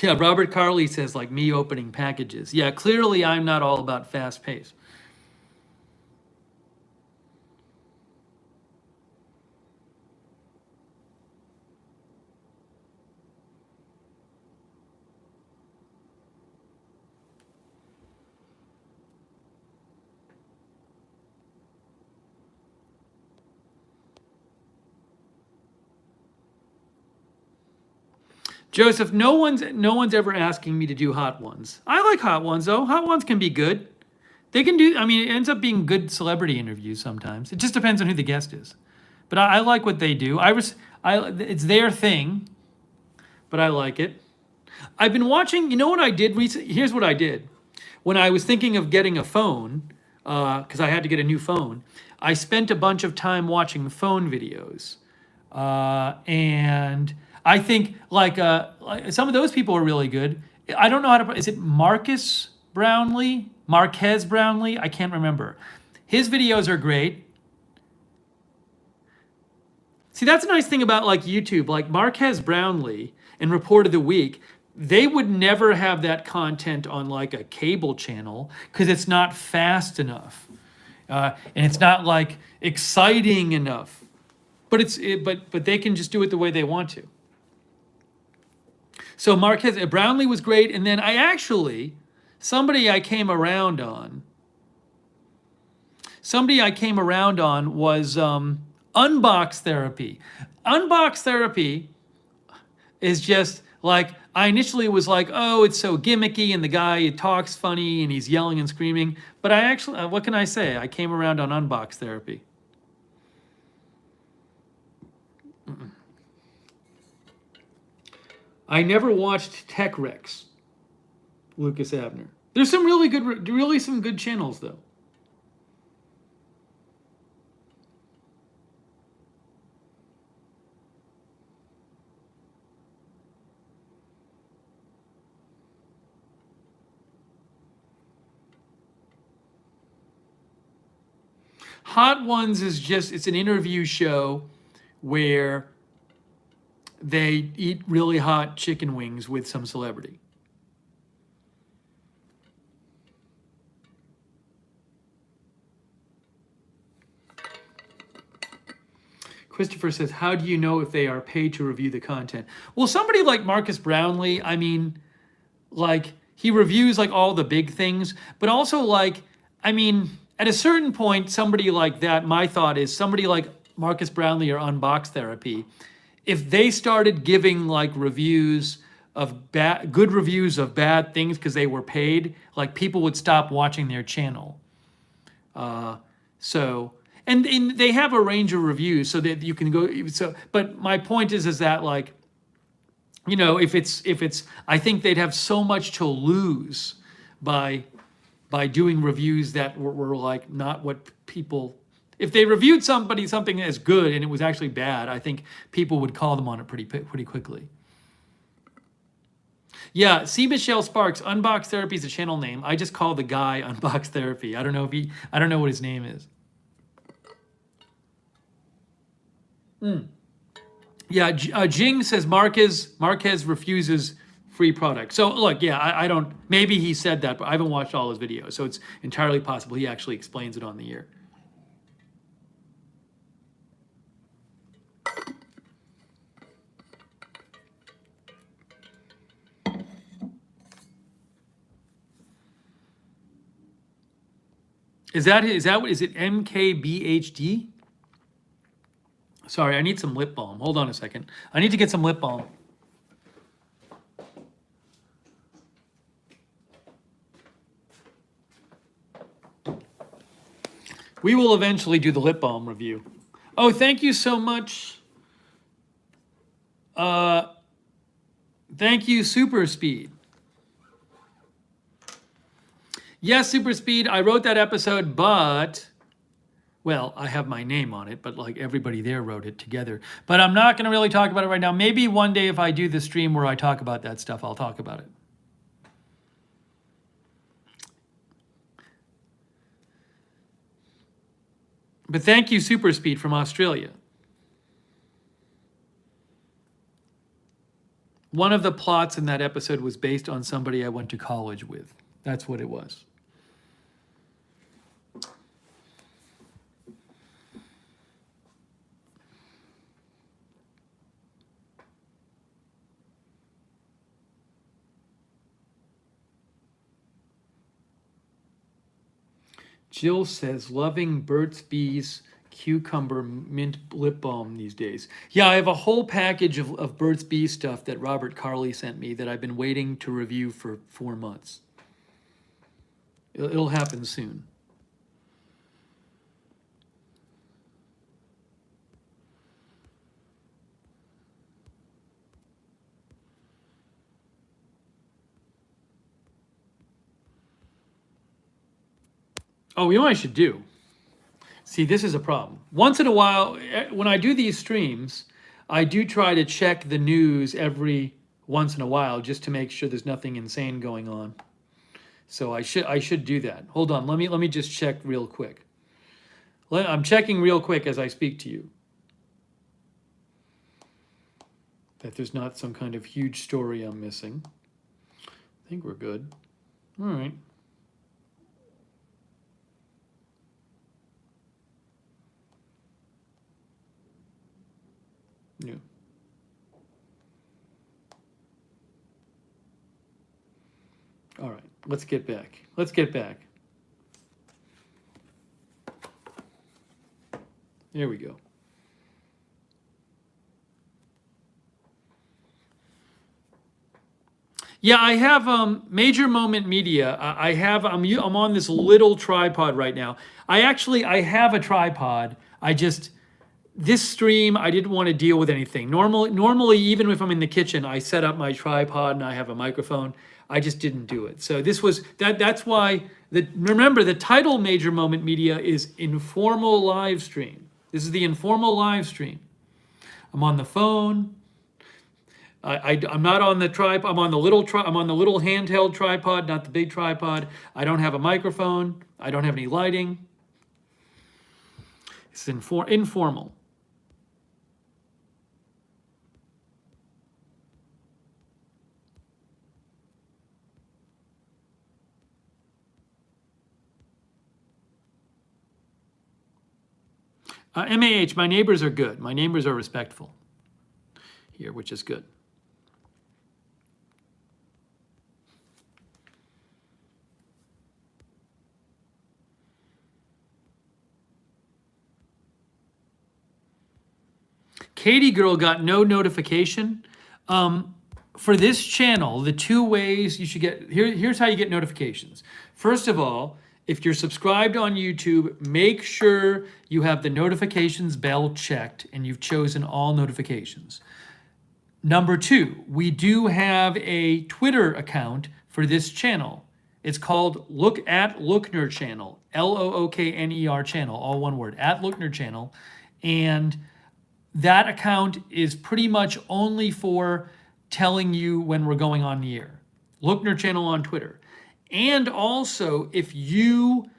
Yeah, Robert Carley says like me opening packages. Yeah, clearly I'm not all about fast pace. Joseph, no one's ever asking me to do hot ones. I like hot ones though. Hot ones can be good. They can do. I mean, it ends up being good celebrity interviews sometimes. It just depends on who the guest is. But I like what they do. It's their thing, but I like it. I've been watching. You know what I did recently? Here's what I did. When I was thinking of getting a phone, because I had to get a new phone, I spent a bunch of time watching phone videos, and I think like some of those people are really good. I don't know how to. Is it Marcus Brownlee? Marquez Brownlee? I can't remember. His videos are great. See, that's a nice thing about like YouTube. Like Marquez Brownlee and Report of the Week, they would never have that content on like a cable channel because it's not fast enough, and it's not like exciting enough. But but they can just do it the way they want to. So Brownlee was great, and then somebody I came around on was Unbox Therapy. Unbox Therapy is just like, I initially was like, oh, it's so gimmicky and the guy talks funny and he's yelling and screaming. But I actually, what can I say? I came around on Unbox Therapy. I never watched Tech Rex, Lucas Abner. There's some really some good channels though. Hot Ones is just, it's an interview show where they eat really hot chicken wings with some celebrity. Christopher says, how do you know if they are paid to review the content? Well, somebody like Marcus Brownlee, I mean, like, he reviews like all the big things, but also like, I mean, at a certain point, somebody like that, my thought is somebody like Marcus Brownlee or Unbox Therapy, if they started giving like reviews of good reviews of bad things because they were paid, like people would stop watching their channel. So, and they have a range of reviews so that you can go. So, but my point is that like, you know, if it's, I think they'd have so much to lose by doing reviews that were like not what people. If they reviewed something as good and it was actually bad, I think people would call them on it pretty quickly. Yeah, see Michelle Sparks. Unbox Therapy is a channel name. I just call the guy Unbox Therapy. I don't know what his name is. Yeah, Jing says Marquez refuses free product. So look, yeah, I don't. Maybe he said that, but I haven't watched all his videos, so it's entirely possible he actually explains it on the air. Is it MKBHD? Sorry, I need some lip balm. Hold on a second. I need to get some lip balm. We will eventually do the lip balm review. Oh, thank you so much. Thank you, Super Speed. Yes, Super Speed, I wrote that episode, but, well, I have my name on it, but like everybody there wrote it together. But I'm not going to really talk about it right now. Maybe one day if I do the stream where I talk about that stuff, I'll talk about it. But thank you, Super Speed from Australia. One of the plots in that episode was based on somebody I went to college with. That's what it was. Jill says, loving Burt's Bees cucumber mint lip balm these days. Yeah, I have a whole package of Burt's Bees stuff that Robert Carley sent me that I've been waiting to review for 4 months. It'll happen soon. Oh, you know what I should do? See, this is a problem. Once in a while, when I do these streams, I do try to check the news every once in a while just to make sure there's nothing insane going on. So I should do that. Hold on, let me just check real quick. I'm checking real quick as I speak to you. That there's not some kind of huge story I'm missing. I think we're good. All right. Yeah. All right, let's get back. There we go. Yeah, I have Major Moment Media. I'm on this little tripod right now. I have a tripod. I just this stream I didn't want to deal with anything. Normally even if I'm in the kitchen, I set up my tripod and I have a microphone. I just didn't do it. So this was that's why remember the title Major Moment Media is Informal Live Stream. This is the informal live stream. I'm on the phone. I'm not on the tripod. I'm on the I'm on the little handheld tripod, not the big tripod. I don't have a microphone. I don't have any lighting. It's informal. MAH, my neighbors are good. My neighbors are respectful here, which is good. Katie Girl got no notification. For this channel, the two ways you should get, here's how you get notifications. First of all, if you're subscribed on YouTube, make sure you have the notifications bell checked and you've chosen all notifications. Number two, we do have a Twitter account for this channel. It's called Lookner channel, Lookner channel, all one word, @Lookner channel. And that account is pretty much only for telling you when we're going on the air. Lookner channel on Twitter. And also, if you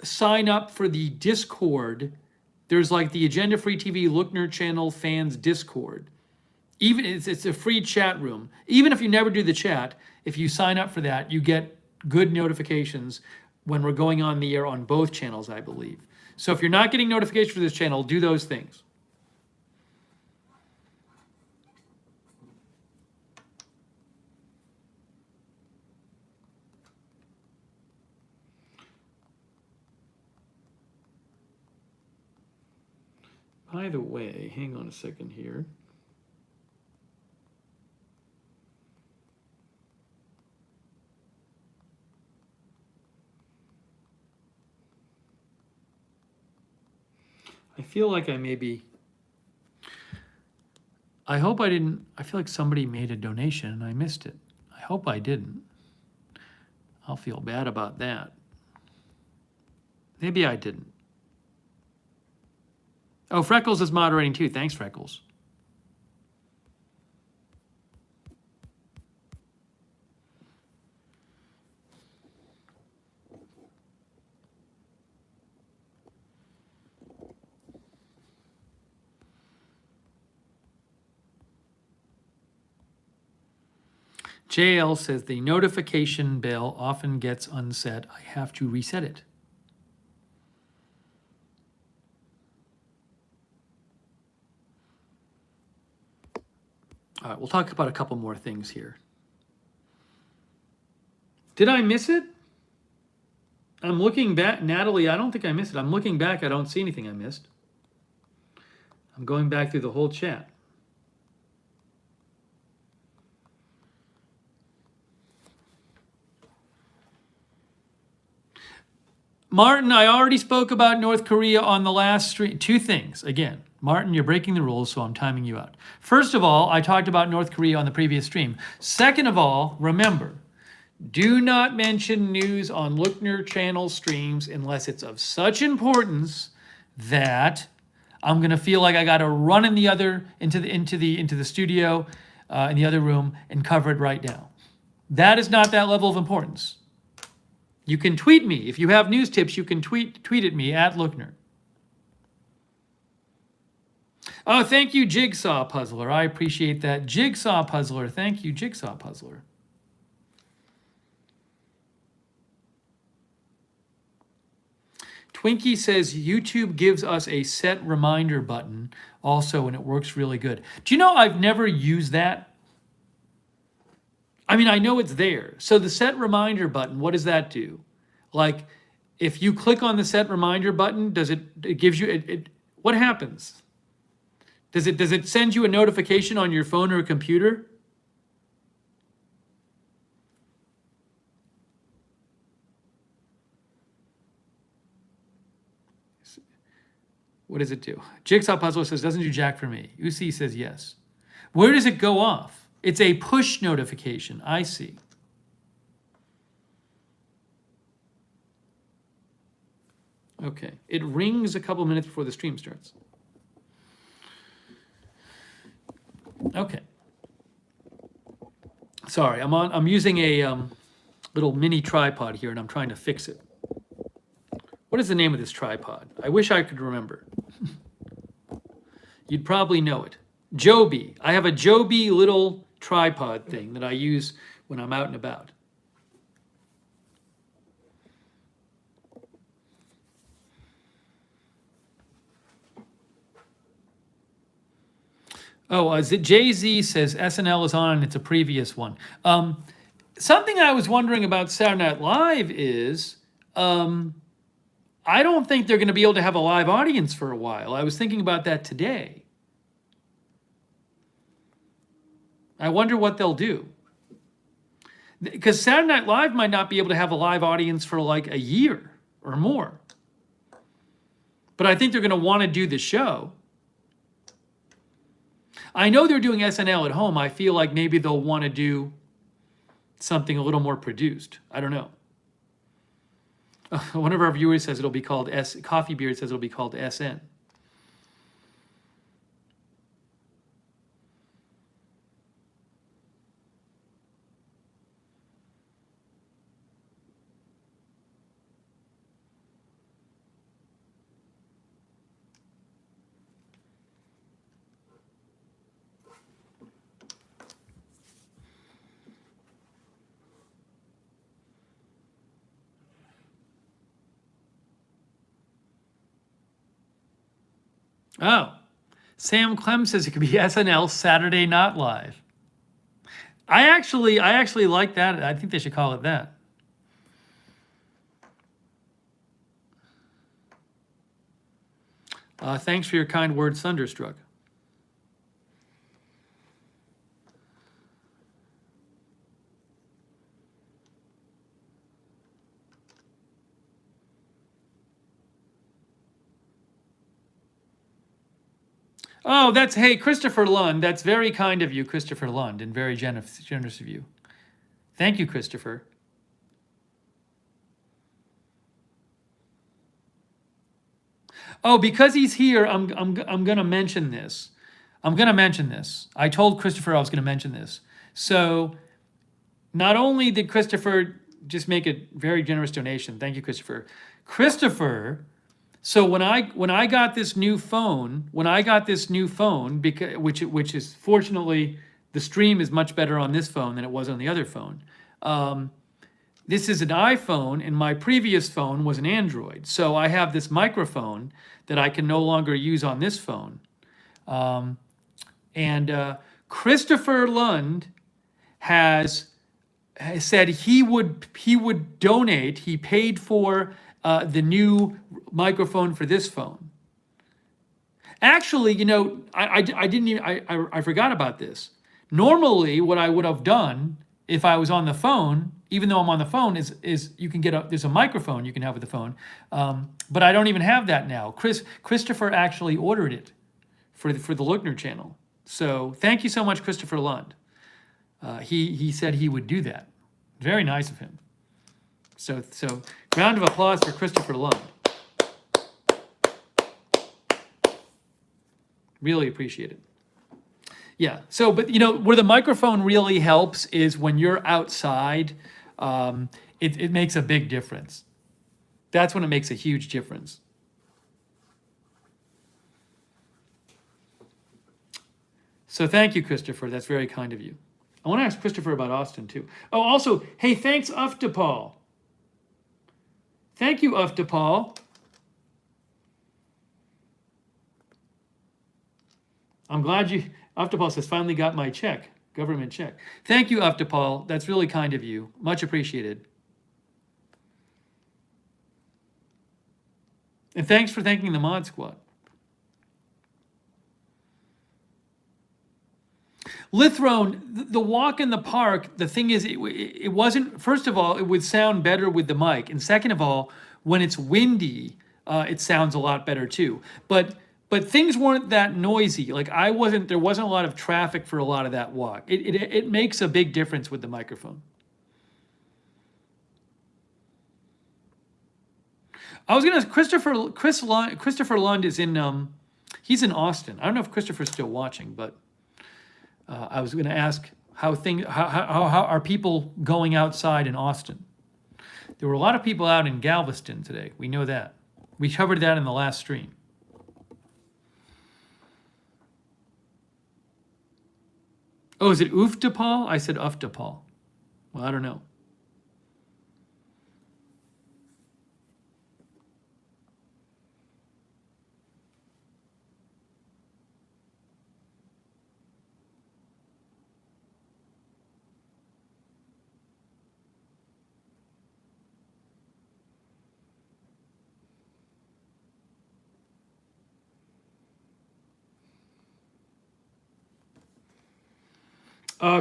sign up for the Discord, there's like the Agenda Free TV Lookner channel fans Discord. Even it's a free chat room. Even if you never do the chat, if you sign up for that, you get good notifications when we're going on the air on both channels, I believe. So if you're not getting notifications for this channel, do those things. By the way, hang on a second here. I feel like I hope I didn't, I feel like somebody made a donation and I missed it. I hope I didn't. I'll feel bad about that. Maybe I didn't. Oh, Freckles is moderating too. Thanks, Freckles. JL says the notification bell often gets unset. I have to reset it. All right, we'll talk about a couple more things here. Did I miss it? I'm looking back. Natalie, I don't think I missed it. I'm looking back. I don't see anything I missed. I'm going back through the whole chat. Martin, I already spoke about North Korea on the last stream. Two things. Again, Martin, you're breaking the rules, so I'm timing you out. First of all, I talked about North Korea on the previous stream. Second of all, remember, do not mention news on Lookner channel streams unless it's of such importance that I'm going to feel like I got to run into the studio in the other room and cover it right now. That is not that level of importance. You can tweet me. If you have news tips, you can tweet at me @Lookner. Oh, thank you, Jigsaw Puzzler. I appreciate that. Jigsaw Puzzler. Thank you, Jigsaw Puzzler. Twinkie says YouTube gives us a set reminder button also, and it works really good. Do you know I've never used that? I mean, I know it's there. So the set reminder button, what does that do? Like, if you click on the set reminder button, it gives you, what happens? Does it send you a notification on your phone or a computer? What does it do? Jigsaw Puzzler says, doesn't do jack for me. Uzi says yes. Where does it go off? It's a push notification. I see. Okay. It rings a couple minutes before the stream starts. Okay. Sorry, I'm using a little mini tripod here, and I'm trying to fix it. What is the name of this tripod? I wish I could remember. You'd probably know it. Joby. I have a Joby little tripod thing that I use when I'm out and about. Oh, Jay-Z says SNL is on and it's a previous one. Something I was wondering about Saturday Night Live is I don't think they're going to be able to have a live audience for a while. I was thinking about that today. I wonder what they'll do. Because Saturday Night Live might not be able to have a live audience for like a year or more. But I think they're going to want to do the show. I know they're doing SNL at home. I feel like maybe they'll want to do something a little more produced. I don't know. One of our viewers says it'll be called Coffee Beard says it'll be called SN. Oh, Sam Clem says it could be SNL Saturday Not Live. I actually like that. I think they should call it that. Thanks for your kind words, Thunderstruck. Oh, hey, Christopher Lund. That's very kind of you, Christopher Lund, and very generous of you. Thank you, Christopher. Oh, because he's here, I'm going to mention this. I told Christopher I was going to mention this. So not only did Christopher just make a very generous donation, thank you, Christopher. So when I got this new phone, because which is fortunately the stream is much better on this phone than it was on the other phone. This is an iPhone, and my previous phone was an Android. So I have this microphone that I can no longer use on this phone. And Christopher Lund has said he would donate. He paid for the new microphone for this phone. Actually, I forgot about this. Normally, what I would have done if I was on the phone, even though I'm on the phone, is you can there's a microphone you can have with the phone, but I don't even have that now. Christopher actually ordered it for the Lookner channel. So thank you so much, Christopher Lund. He said he would do that. Very nice of him. So round of applause for Christopher Lund. Really appreciate it. Yeah. So, but where the microphone really helps is when you're outside. It makes a big difference. That's when it makes a huge difference. So thank you, Christopher. That's very kind of you. I want to ask Christopher about Austin too. Oh, also, hey, thanks, Uftapal. Thank you, Uftapal. I'm glad Uftapal says, finally got my check, government check. Thank you, Uftapal. That's really kind of you. Much appreciated. And thanks for thanking the Mod Squad. Lithrone, the walk in the park, the thing is, it wasn't, first of all, it would sound better with the mic. And second of all, when it's windy, it sounds a lot better too. But but things weren't that noisy. Like there wasn't a lot of traffic for a lot of that walk. It makes a big difference with the microphone. I was gonna Christopher Lund is in he's in Austin. I don't know if Christopher's still watching, but I was gonna ask how are people going outside in Austin? There were a lot of people out in Galveston today. We know that. We covered that in the last stream. Oh, is it Uftapol? I said Uftapol. Well, I don't know.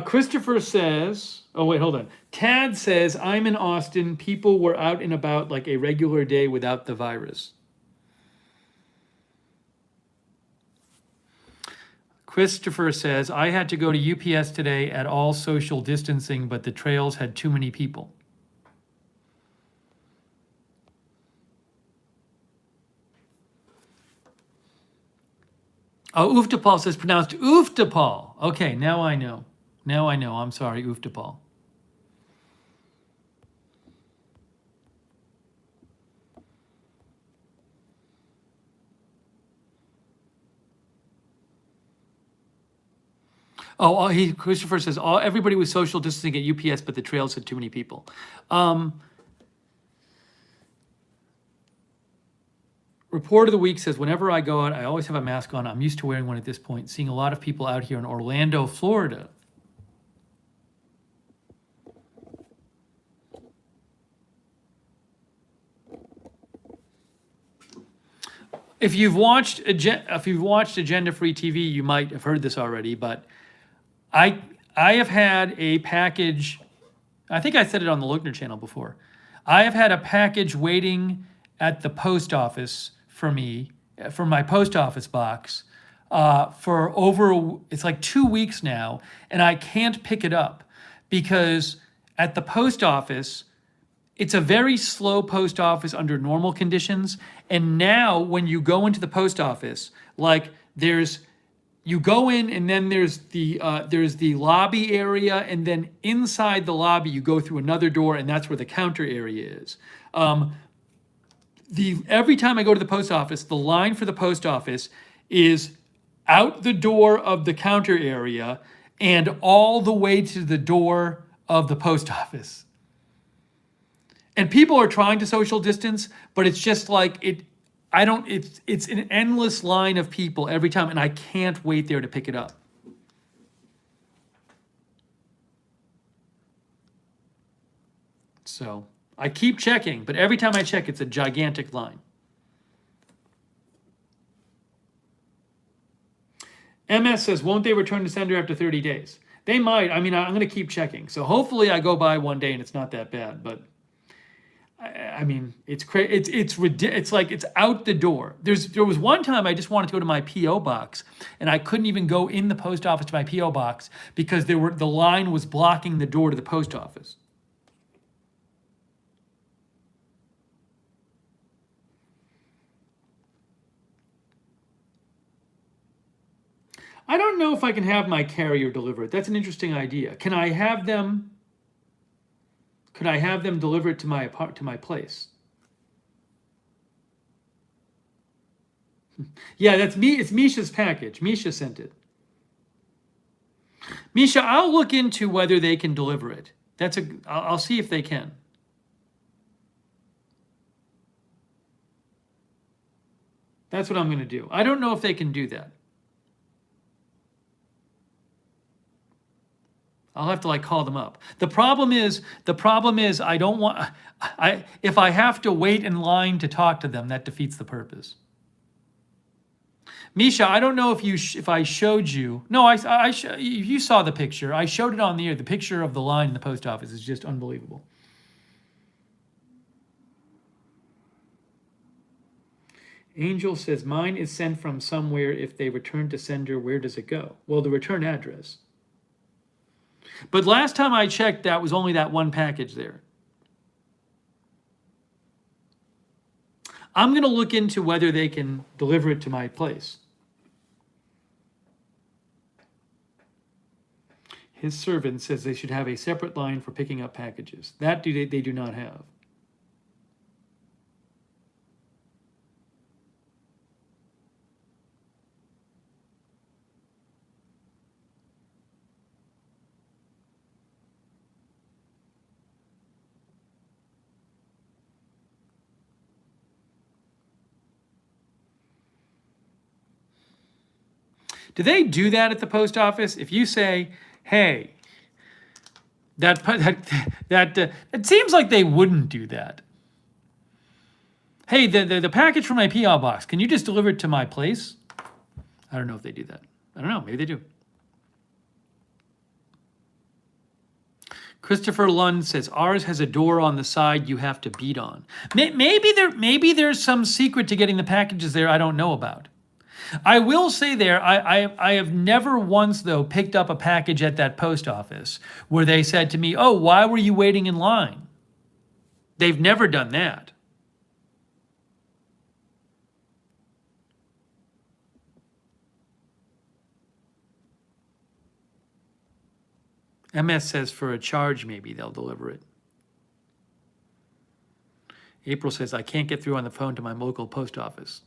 Christopher says, oh wait, hold on. Tad says, I'm in Austin. People were out and about like a regular day without the virus. Christopher says, I had to go to UPS today at all social distancing, but the trails had too many people. Oh, Uftapol says pronounced Uftapol. Okay, now I know. Now I know. I'm sorry, Uftapol. Christopher says everybody was social distancing at UPS, but the trails had too many people. Report of the week says, whenever I go out, I always have a mask on. I'm used to wearing one at this point. Seeing a lot of people out here in Orlando, Florida. If you've watched Agenda Free TV, you might have heard this already, but I have had a package. I think I said it on the Lookner channel before. I have had a package waiting at the post office for me, for my post office box, for it's like 2 weeks now, and I can't pick it up because at the post office, it's a very slow post office under normal conditions. And now when you go into the post office, like you go in and then there's the lobby area, and then inside the lobby you go through another door, and that's where the counter area is. Every time I go to the post office, the line for the post office is out the door of the counter area and all the way to the door of the post office. And people are trying to social distance, but it's just like it's an endless line of people every time, and I can't wait there to pick it up. So I keep checking, but every time I check, it's a gigantic line. MS says, won't they return to sender after 30 days? They might. I mean, I'm going to keep checking. So hopefully I go by one day and it's not that bad, but I mean, it's crazy. It's like it's out the door. There was one time I just wanted to go to my PO box, and I couldn't even go in the post office to my PO box because the line was blocking the door to the post office. I don't know if I can have my carrier deliver it. That's an interesting idea. Can I have them? Could I have them deliver it to my place? Yeah, that's me. It's Misha's package. Misha sent it. Misha, I'll look into whether they can deliver it. I'll see if they can. That's what I'm going to do. I don't know if they can do that. I'll have to call them up. The problem is I don't want, if I have to wait in line to talk to them, that defeats the purpose. Misha, I don't know if I showed you. No, you saw the picture. I showed it on the air. The picture of the line in the post office is just unbelievable. Angel says, mine is sent from somewhere. If they return to sender, where does it go? Well, the return address. But last time I checked, that was only that one package there. I'm going to look into whether they can deliver it to my place. His servant says they should have a separate line for picking up packages. That they do not have. Do they do that at the post office? If you say, hey, it seems like they wouldn't do that. Hey, the package from my P.O. box, can you just deliver it to my place? I don't know if they do that. I don't know. Maybe they do. Christopher Lund says, ours has a door on the side you have to beat on. Maybe there's some secret to getting the packages there I don't know about. I will say there, I have never once, though, picked up a package at that post office where they said to me, oh, why were you waiting in line? They've never done that. MS says for a charge, maybe they'll deliver it. April says, I can't get through on the phone to my local post office.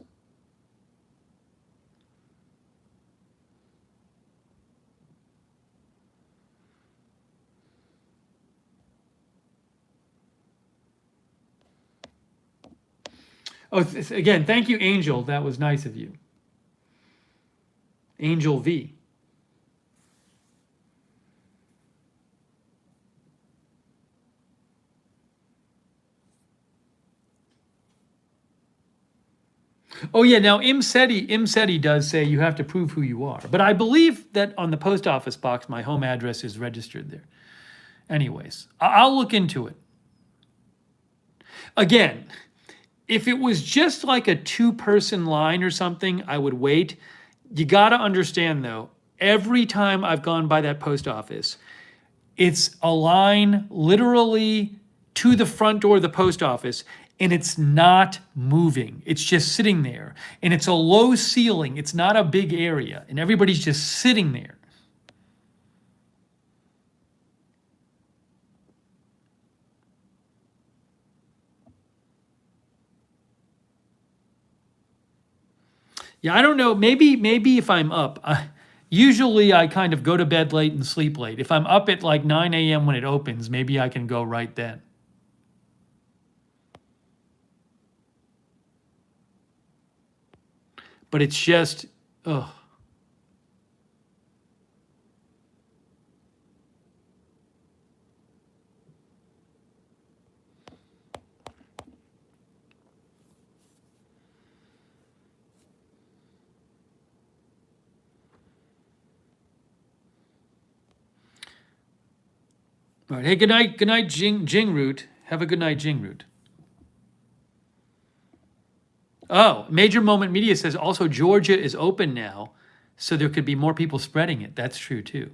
Oh, again, thank you, Angel. That was nice of you. Angel V. Oh yeah, now Imseti does say you have to prove who you are. But I believe that on the post office box, my home address is registered there. Anyways, I'll look into it. Again, if it was just like a two-person line or something, I would wait. You got to understand, though, every time I've gone by that post office, it's a line literally to the front door of the post office, and it's not moving. It's just sitting there. And it's a low ceiling. It's not a big area. And everybody's just sitting there. Yeah, I don't know. Maybe if I'm up, usually I kind of go to bed late and sleep late. If I'm up at like 9 a.m. when it opens, maybe I can go right then. But it's just, ugh. All right. Hey, good night, Jing Root. Have a good night, Jing Root. Oh, Major Moment Media says also Georgia is open now, so there could be more people spreading it. That's true too.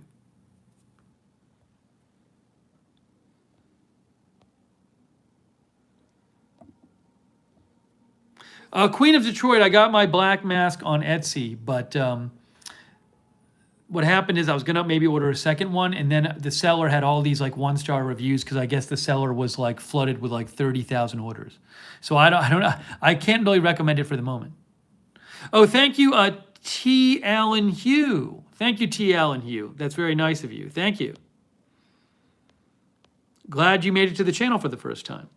Queen of Detroit, I got my black mask on Etsy, but what happened is I was gonna maybe order a second one, and then the seller had all these like 1-star reviews because I guess the seller was like flooded with like 30,000 orders. So I don't know. I can't really recommend it for the moment. Oh, thank you, T. Allen Hugh. Thank you, T. Allen Hugh. That's very nice of you. Thank you. Glad you made it to the channel for the first time.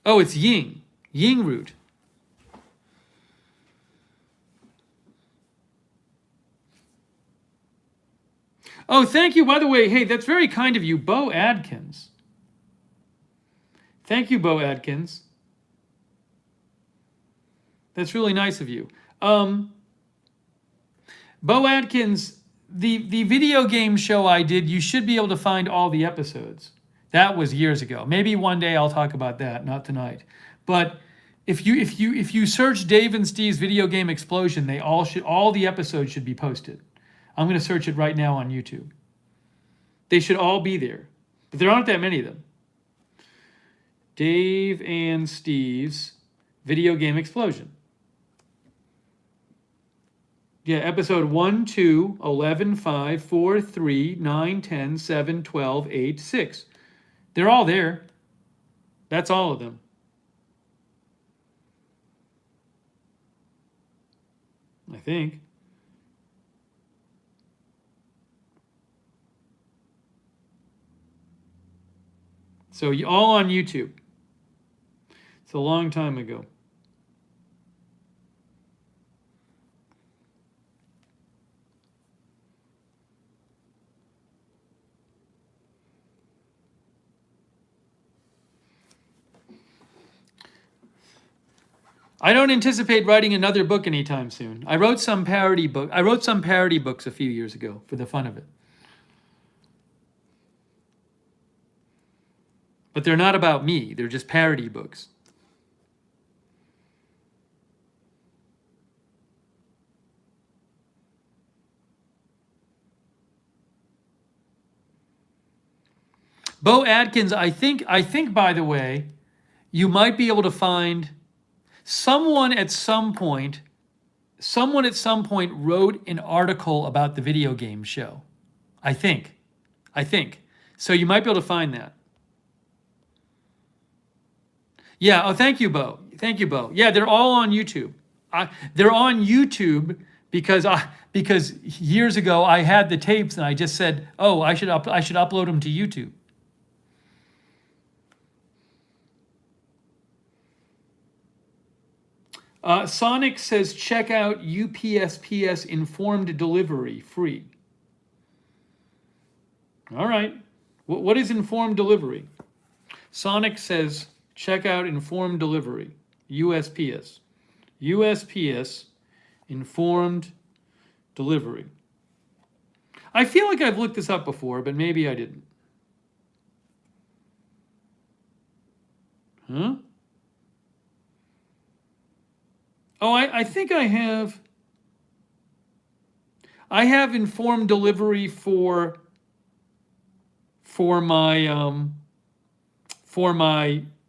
Oh, it's Ying Root. Oh, thank you. By the way, hey, that's very kind of you, Bo Adkins. Thank you, Bo Adkins. That's really nice of you. Bo Adkins, the video game show I did, you should be able to find all the episodes. That was years ago. Maybe one day I'll talk about that, not tonight. But If you search Dave and Steve's Video Game Explosion, all the episodes should be posted. I'm going to search it right now on YouTube. They should all be there, but there aren't that many of them. Dave and Steve's Video Game Explosion. Yeah, episode 1, 2, 11, 5, 4, 3, 9, 10, 7, 12, 8, 6. They're all there. That's all of them. I think. So all on YouTube. It's a long time ago. I don't anticipate writing another book anytime soon. I wrote some parody books a few years ago for the fun of it. But they're not about me. They're just parody books. Bo Adkins, I think by the way, you might be able to find someone at some point wrote an article about the video game show. I think. So you might be able to find that. Yeah, oh, thank you, Bo. Yeah, they're all on YouTube. They're on YouTube because years ago I had the tapes and I just said, oh, I should upload them to YouTube. Sonic says, check out UPSPS Informed Delivery, free. All right. What is Informed Delivery? Sonic says, check out Informed Delivery, USPS. USPS Informed Delivery. I feel like I've looked this up before, but maybe I didn't. Huh? Oh, I think I have. I have Informed Delivery for my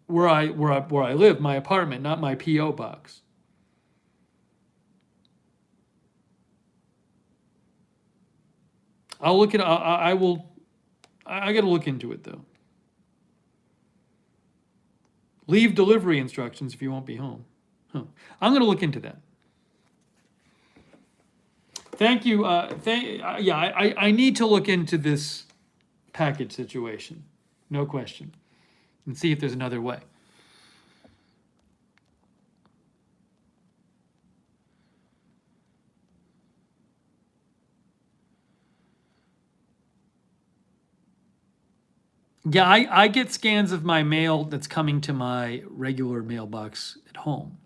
where I live, my apartment, not my PO box. I'll look at. I will. I got to look into it though. Leave delivery instructions if you won't be home. Huh. I'm going to look into that. Thank you. Yeah, I need to look into this package situation, no question, and see if there's another way. Yeah, I get scans of my mail that's coming to my regular mailbox at home.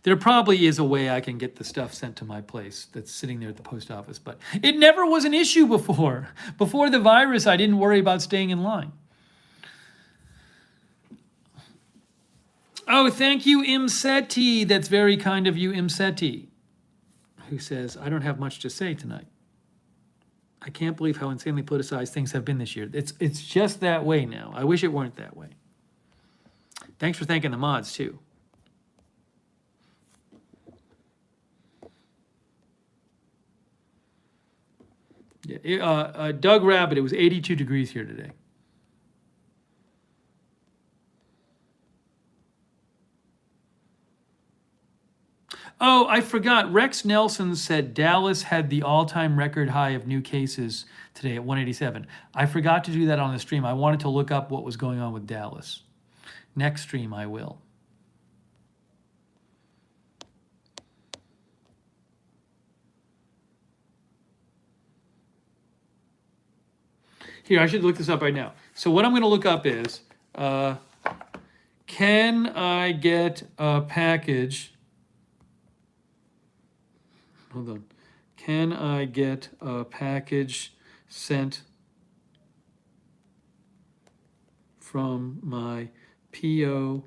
There probably is a way I can get the stuff sent to my place that's sitting there at the post office, but it never was an issue before. Before the virus, I didn't worry about staying in line. Oh, thank you, Imseti. That's very kind of you, Imseti, who says, I don't have much to say tonight. I can't believe how insanely politicized things have been this year. It's just that way now. I wish it weren't that way. Thanks for thanking the mods, too. Yeah, Doug Rabbit, it was 82 degrees here today. Oh, I forgot. Rex Nelson said Dallas had the all-time record high of new cases today at 187. I forgot to do that on the stream. I wanted to look up what was going on with Dallas. Next stream, I will. Here, I should look this up right now. So what I'm going to look up is, can I get a package? Hold on. Can I get a package sent from my P.O.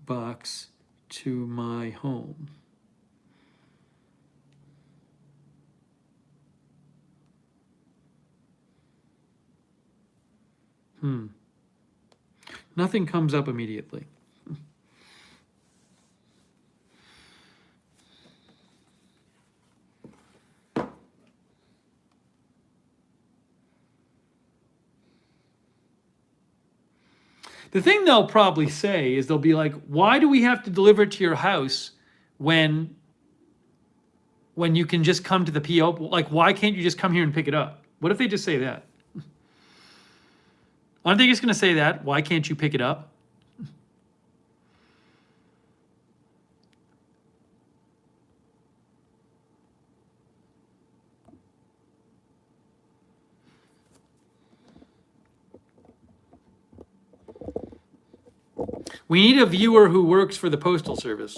box to my home. Nothing comes up immediately. The thing they'll probably say is they'll be like, why do we have to deliver it to your house when you can just come to the PO? Like, why can't you just come here and pick it up? What if they just say that? Aren't they just going to say that? Why can't you pick it up? We need a viewer who works for the Postal Service.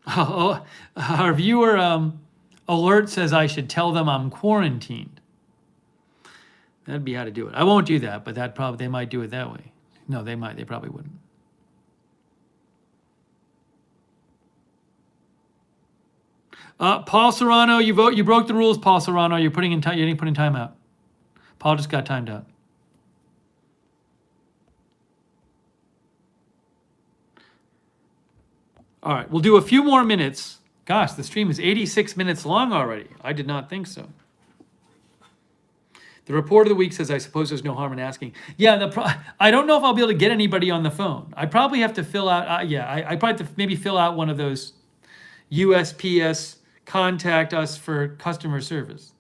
Oh, our viewer alert says I should tell them I'm quarantined. That'd be how to do it. I won't do that, but they might do it that way. No, they might. They probably wouldn't. Paul Serrano, you broke the rules, Paul Serrano. You're putting in time. You didn't put in time out. Paul just got timed out. All right, we'll do a few more minutes. Gosh, the stream is 86 minutes long already. I did not think so. The report of the week says, I suppose there's no harm in asking. Yeah, I don't know if I'll be able to get anybody on the phone. I probably have to fill out, I probably have to maybe fill out one of those USPS contact us for customer service.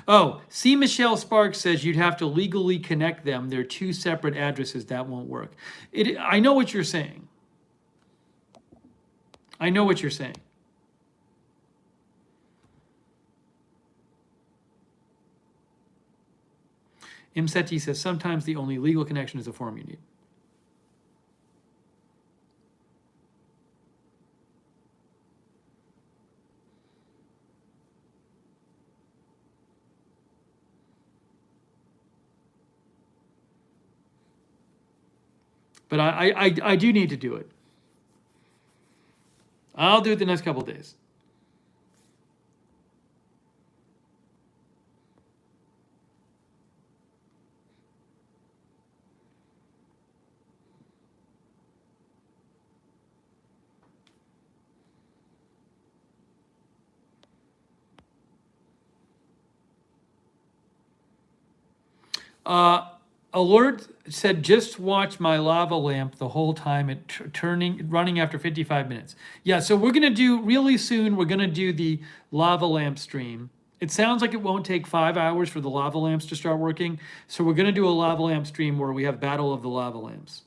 Oh, C. Michelle Sparks says you'd have to legally connect them. They're two separate addresses. That won't work. I know what you're saying. I know what you're saying. Imseti says sometimes the only legal connection is a form you need. But I do need to do it. I'll do it the next couple of days. Alert said just watch my lava lamp the whole time, running after 55 minutes. Yeah, so we're gonna do really soon. We're gonna do the lava lamp stream. It sounds like it won't take 5 hours for the lava lamps to start working. So we're gonna do a lava lamp stream where we have battle of the lava lamps,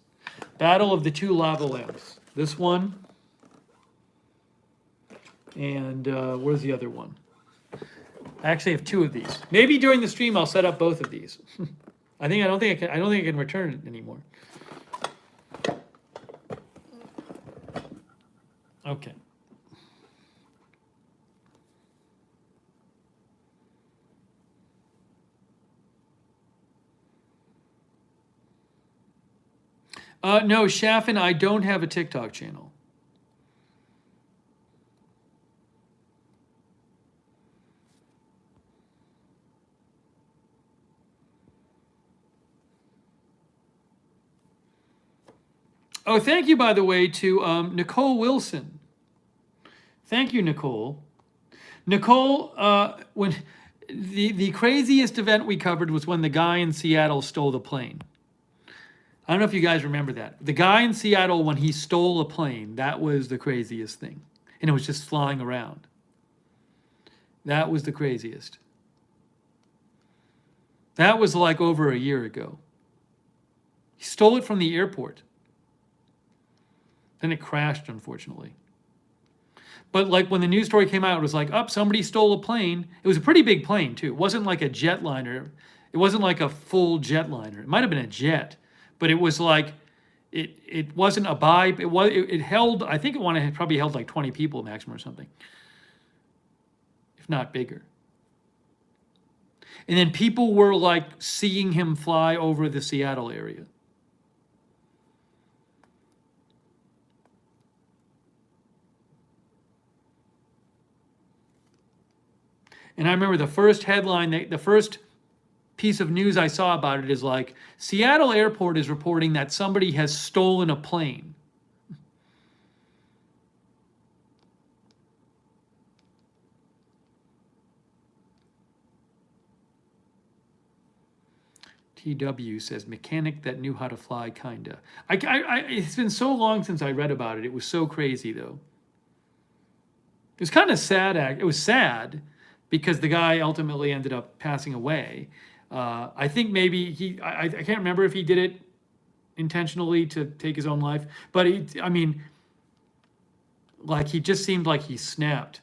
battle of the two lava lamps. This one, and where's the other one? I actually have two of these. Maybe during the stream I'll set up both of these. I don't think I can return it anymore. Okay. No, Shaffin, I don't have a TikTok channel. Oh, thank you, by the way, to Nicole Wilson. Thank you, Nicole. Nicole, when the craziest event we covered was when the guy in Seattle stole the plane. I don't know if you guys remember that. The guy in Seattle, when he stole a plane, that was the craziest thing. And it was just flying around. That was the craziest. That was like over a year ago. He stole it from the airport. Then it crashed, unfortunately. But like when the news story came out, it was like, somebody stole a plane. It was a pretty big plane too. It wasn't like a jetliner. It wasn't like a full jetliner. It might have been a jet, but it was like, it wasn't a buy. It held, I think probably held like 20 people maximum or something. if not bigger. And then people were like seeing him fly over the Seattle area. And I remember the first headline, the first piece of news I saw about it is like, Seattle Airport is reporting that somebody has stolen a plane. TW says, mechanic that knew how to fly, kinda. It's been so long since I read about it. It was so crazy, though. It was kind of sad. It was sad because the guy ultimately ended up passing away. I think maybe I can't remember if he did it intentionally to take his own life, but I mean, like he just seemed like he snapped,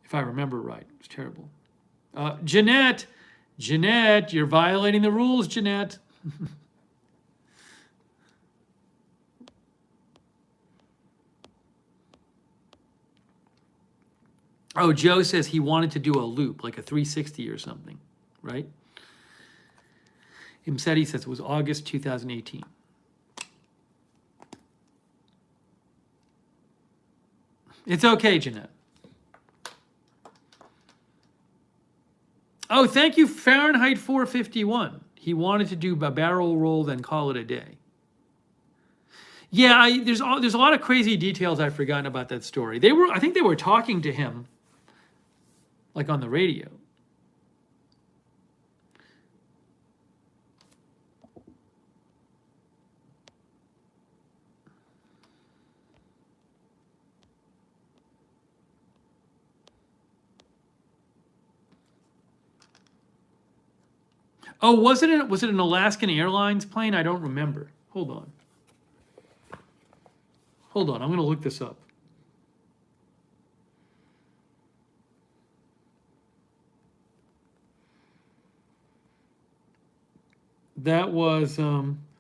if I remember right. It was terrible. Jeanette, you're violating the rules, Jeanette. Oh, Joe says he wanted to do a loop, like a 360 or something, right? Imseti says it was August 2018. It's okay, Jeanette. Oh, thank you, Fahrenheit 451. He wanted to do a barrel roll, then call it a day. Yeah, there's a lot of crazy details I've forgotten about that story. I think they were talking to him, like on the radio. Oh, was it an Alaskan Airlines plane? I don't remember. Hold on. I'm going to look this up. That was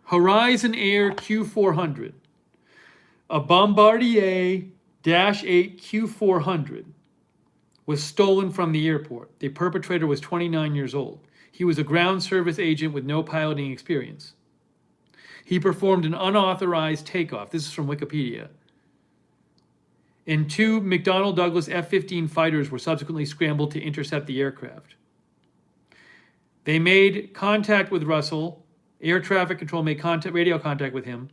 Horizon Air Q400. A Bombardier Dash 8 Q400 was stolen from the airport. The perpetrator was 29 years old. He was a ground service agent with no piloting experience. He performed an unauthorized takeoff. This is from Wikipedia. And 2 McDonnell Douglas F-15 fighters were subsequently scrambled to intercept the aircraft. They made contact with Russell. Air traffic control made radio contact with him.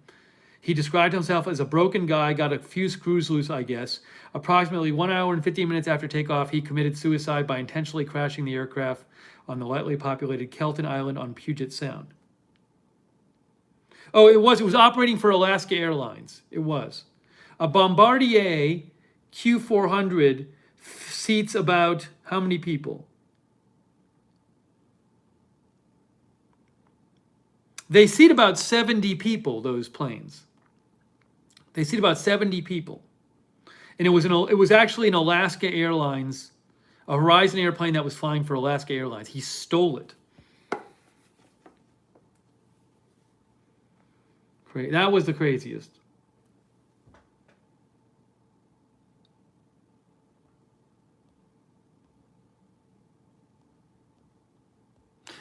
He described himself as a broken guy, got a few screws loose, I guess. Approximately 1 hour and 15 minutes after takeoff, he committed suicide by intentionally crashing the aircraft on the lightly populated Kelton Island on Puget Sound. Oh, it was operating for Alaska Airlines. It was. A Bombardier Q400 seats about how many people? They seat about 70 people, those planes. They seat about 70 people. And it was actually an Alaska Airlines, a Horizon airplane that was flying for Alaska Airlines. He stole it. That was the craziest.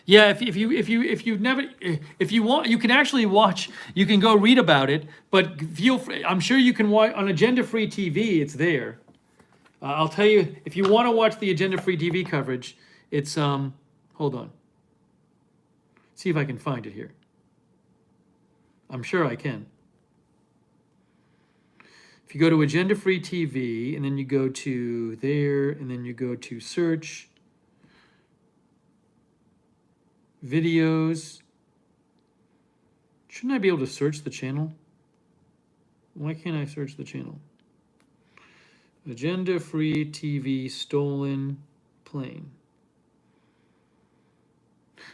Yeah, if you want, you can actually watch. You can go read about it, but feel free. I'm sure you can watch on Agenda Free TV. It's there. I'll tell you, if you want to watch the Agenda Free TV coverage, it's hold on. See if I can find it here. I'm sure I can. If you go to Agenda Free TV and then you go to there and then you go to search videos. Shouldn't I be able to search the channel? Why can't I search the channel? Agenda Free TV stolen plane.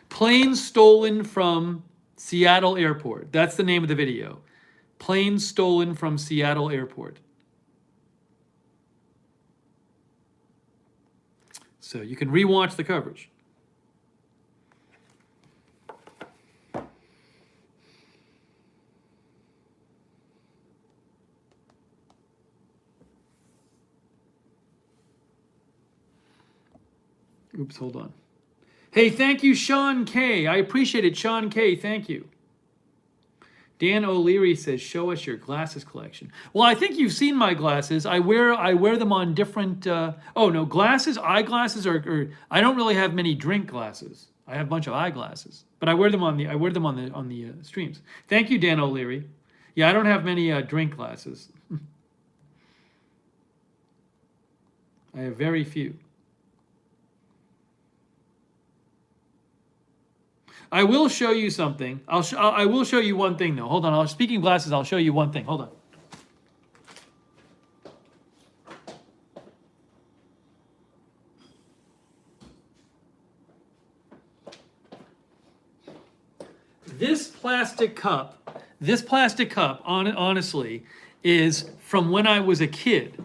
Plane stolen from Seattle Airport. That's the name of the video. Plane stolen from Seattle Airport. So you can rewatch the coverage. Oops, hold on. Hey, thank you, Sean K. I appreciate it, Sean K. Thank you. Dan O'Leary says, "Show us your glasses collection." Well, I think you've seen my glasses. I wear them on different. Oh no, glasses, eyeglasses are. I don't really have many drink glasses. I have a bunch of eyeglasses, but I wear them on the streams. Thank you, Dan O'Leary. Yeah, I don't have many drink glasses. I have very few. I will show you something. I will show you one thing though. Hold on. Speaking of glasses, I'll show you one thing. Hold on. This plastic cup, honestly, is from when I was a kid.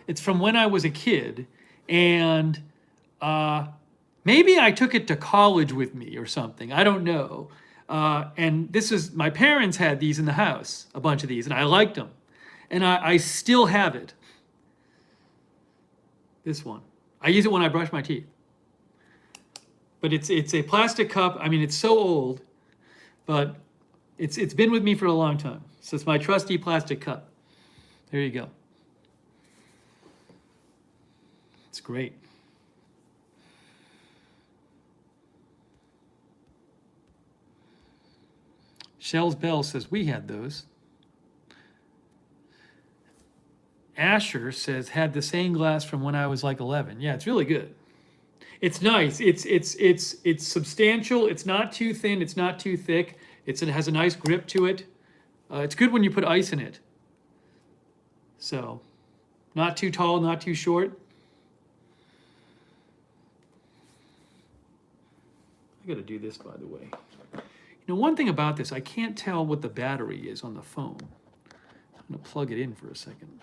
It's from when I was a kid, and maybe I took it to college with me or something. I don't know. And my parents had these in the house, a bunch of these, and I liked them. And I still have it. This one. I use it when I brush my teeth. But it's a plastic cup. I mean, it's so old, but it's been with me for a long time. So it's my trusty plastic cup. There you go. It's great. Shells Bell says, we had those. Asher says, had the same glass from when I was like 11. Yeah, it's really good. It's nice. It's substantial. It's not too thin. It's not too thick. It has a nice grip to it. It's good when you put ice in it. So, not too tall, not too short. I got to do this, by the way. You know, one thing about this, I can't tell what the battery is on the phone. I'm going to plug it in for a second.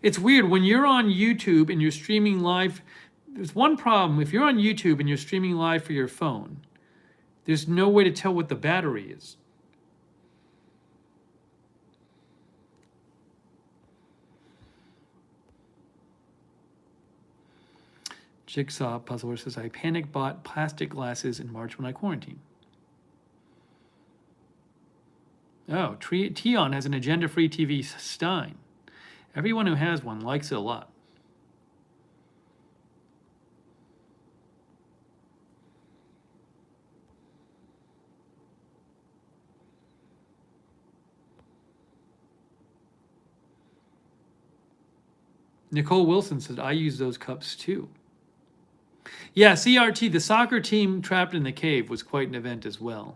It's weird, when you're on YouTube and you're streaming live, there's one problem. If you're on YouTube and you're streaming live for your phone, there's no way to tell what the battery is. Jigsaw Puzzler says, I panic bought plastic glasses in March when I quarantined. Oh, Tion has an agenda-free TV Stein. Everyone who has one likes it a lot. Nicole Wilson says, I use those cups too. Yeah, CRT, the soccer team trapped in the cave was quite an event as well.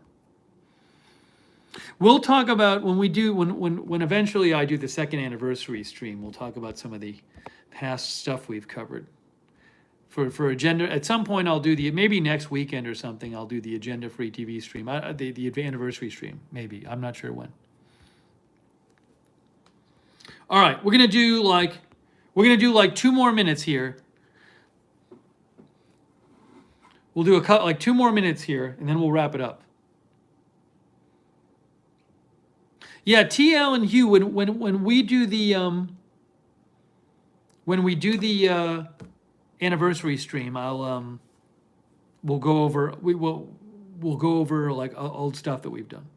We'll talk about when eventually I do the second anniversary stream, we'll talk about some of the past stuff we've covered. For agenda, at some point I'll do maybe next weekend or something, I'll do the agenda-free TV stream, the anniversary stream, maybe. I'm not sure when. All right, we're gonna do like 2 more minutes here. We'll do like 2 more minutes here, and then we'll wrap it up. Yeah, TL and Hugh, when we do the anniversary stream, we'll go over like old stuff that we've done.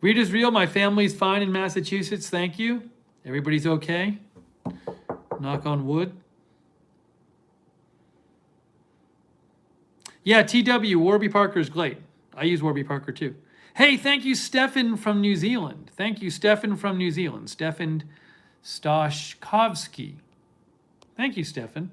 Rita's real. My family's fine in Massachusetts. Thank you. Everybody's okay. Knock on wood. Yeah, TW, Warby Parker is great. I use Warby Parker too. Hey, thank you, Stefan from New Zealand. Thank you, Stefan from New Zealand. Stefan Stashkovsky. Thank you, Stefan.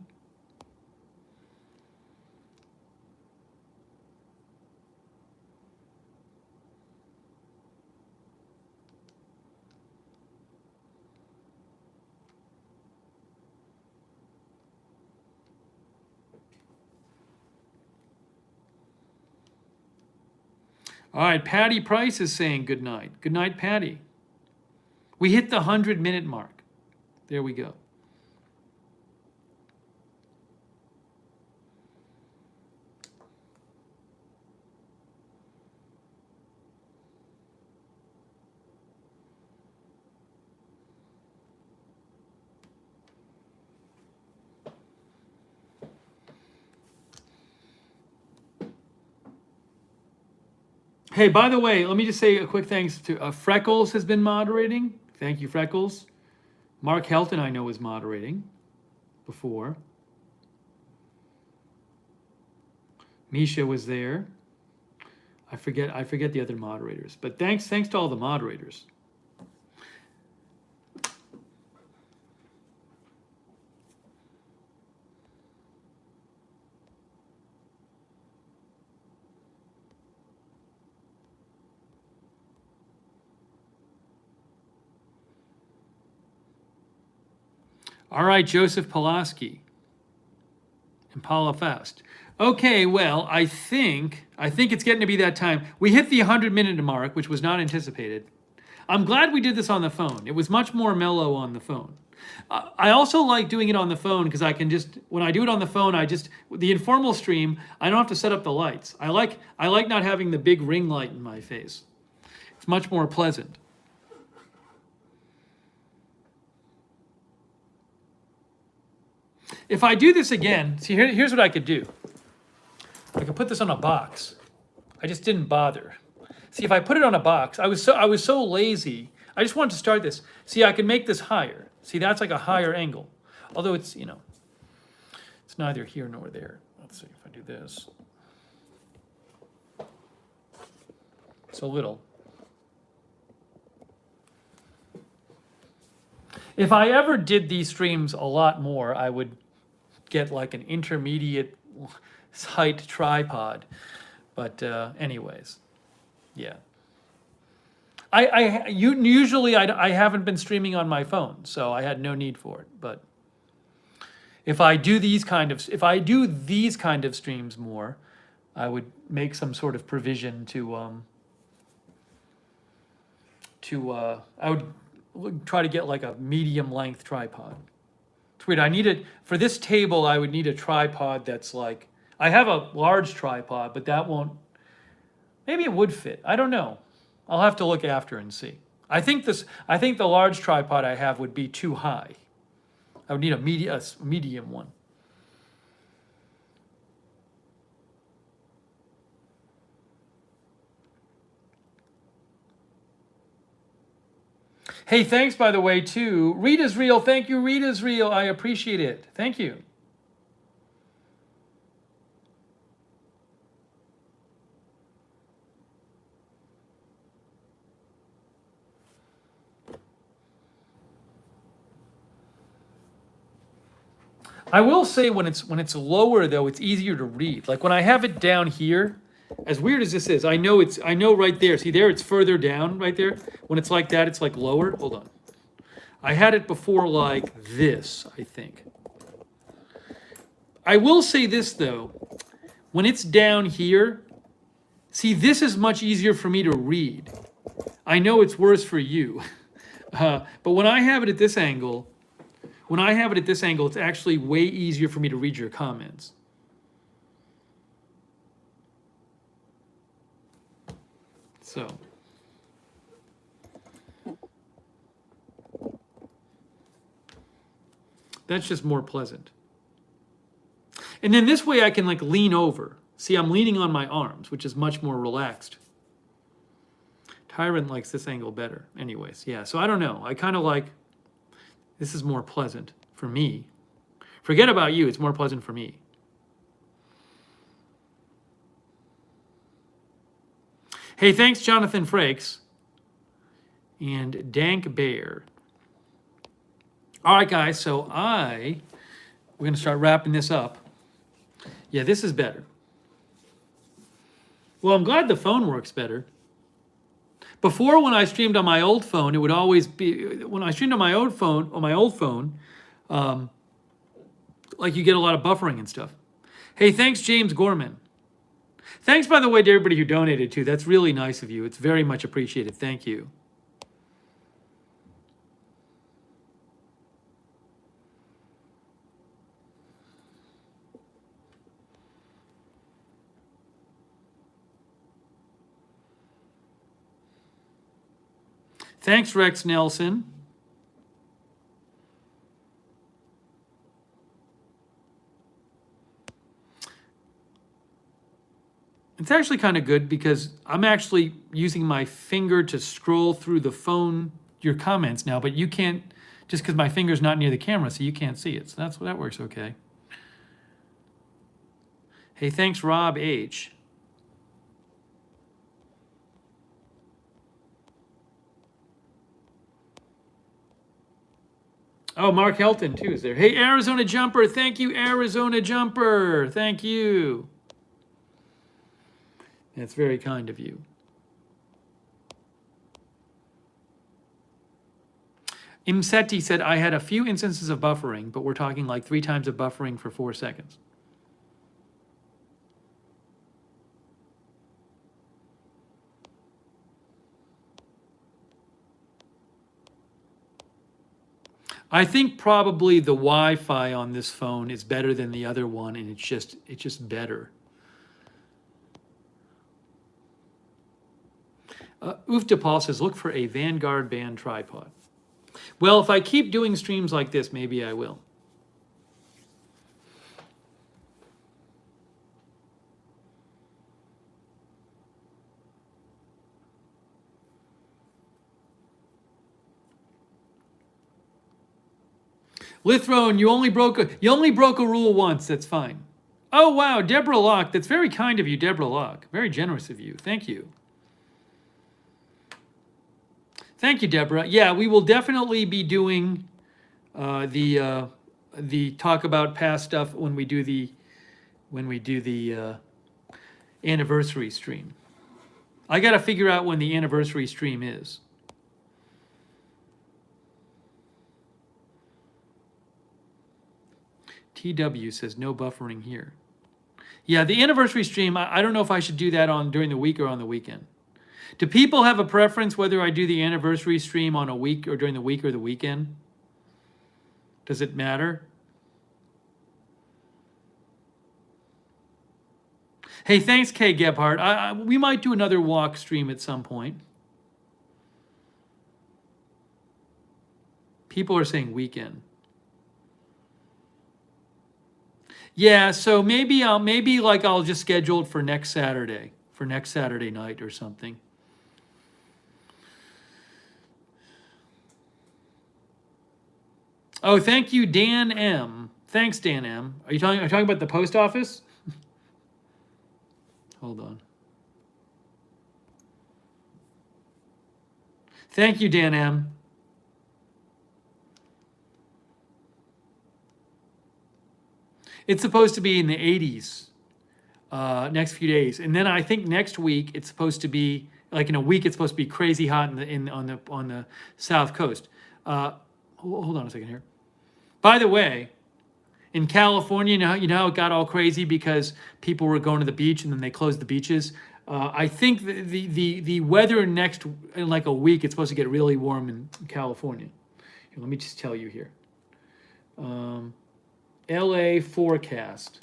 All right, Patty Price is saying good night. Good night, Patty. We hit the 100-minute mark. There we go. Hey, by the way, let me just say a quick thanks to Freckles has been moderating. Thank you, Freckles. Mark Helton, I know, was moderating before. Misha was there. I forget the other moderators, but thanks to all the moderators. All right, Joseph Pulaski and Paula Faust. Okay, well, I think it's getting to be that time. We hit the 100-minute mark, which was not anticipated. I'm glad we did this on the phone. It was much more mellow on the phone. I also like doing it on the phone because I can just, when I do it on the phone, the informal stream, I don't have to set up the lights. I like not having the big ring light in my face. It's much more pleasant. If I do this again, see, here's what I could do. I could put this on a box. I just didn't bother. See, if I put it on a box, I was so lazy. I just wanted to start this. See, I can make this higher. See, that's like a higher angle. Although it's, it's neither here nor there. Let's see if I do this. It's a little. If I ever did these streams a lot more, I would get like an intermediate height tripod. But anyways, yeah. Usually I haven't been streaming on my phone, so I had no need for it. But if I do these kind of streams more, I would make some sort of provision I would try to get like a medium length tripod. It's weird. For this table, I would need a tripod that's like, I have a large tripod, but that won't, maybe it would fit. I don't know. I'll have to look after and see. I think the large tripod I have would be too high. I would need a medium one. Hey, thanks, by the way, too. Rita's Real. Thank you, Rita's Real. I appreciate it. Thank you. I will say when it's lower, though, it's easier to read. Like when I have it down here, as weird as this is, I know right there. See there, it's further down right there. When it's like that, it's like lower. Hold on. I had it before like this, I think. I will say this though, when it's down here, see, this is much easier for me to read. I know it's worse for you, but when I have it at this angle, it's actually way easier for me to read your comments. So. That's just more pleasant. And then this way I can like lean over. See, I'm leaning on my arms, which is much more relaxed. Tyrant likes this angle better. Anyways, yeah, so I don't know. I kind of like, this is more pleasant for me. Forget about you, it's more pleasant for me. Hey, thanks, Jonathan Frakes and Dank Bear. All right, guys, so we're going to start wrapping this up. Yeah, this is better. Well, I'm glad the phone works better. Before, when I streamed on my old phone, it would always be, when I streamed on my old phone, like you get a lot of buffering and stuff. Hey, thanks, James Gorman. Thanks, by the way, to everybody who donated too. That's really nice of you. It's very much appreciated. Thank you. Thanks, Rex Nelson. It's actually kind of good because I'm actually using my finger to scroll through the phone, your comments now, but you can't, just because my finger's not near the camera, so you can't see it. So that works okay. Hey, thanks, Rob H. Oh, Mark Helton, too, is there. Hey, Arizona Jumper. Thank you, Arizona Jumper. Thank you. That's very kind of you. Imseti said, I had a few instances of buffering, but we're talking like 3 times of buffering for 4 seconds. I think probably the Wi-Fi on this phone is better than the other one, and it's just better. Uftapal says, look for a Vanguard band tripod. Well, if I keep doing streams like this, maybe I will. Lithrone, you only broke a rule once. That's fine. Oh wow, Deborah Locke. That's very kind of you, Deborah Locke. Very generous of you. Thank you. Thank you, Deborah. Yeah, we will definitely be doing the talk about past stuff when we do the anniversary stream. I got to figure out when the anniversary stream is. TW says no buffering here. Yeah, the anniversary stream, I don't know if I should do that during the week or on the weekend. Do people have a preference whether I do the anniversary stream on a week or during the week or the weekend? Does it matter? Hey, thanks, Kay Gebhardt. We might do another walk stream at some point. People are saying weekend. Yeah, so maybe I'll just schedule it for next Saturday night or something. Oh, thank you, Dan M. Thanks, Dan M. Are you talking about the post office? Hold on. Thank you, Dan M. It's supposed to be in the 80s next few days, and then I think next week it's supposed to be like in a week. It's supposed to be crazy hot on the South Coast. Hold on a second here. By the way, in California, you know how it got all crazy because people were going to the beach and then they closed the beaches. I think the weather in like a week, it's supposed to get really warm in California. Here, let me just tell you here. LA forecast.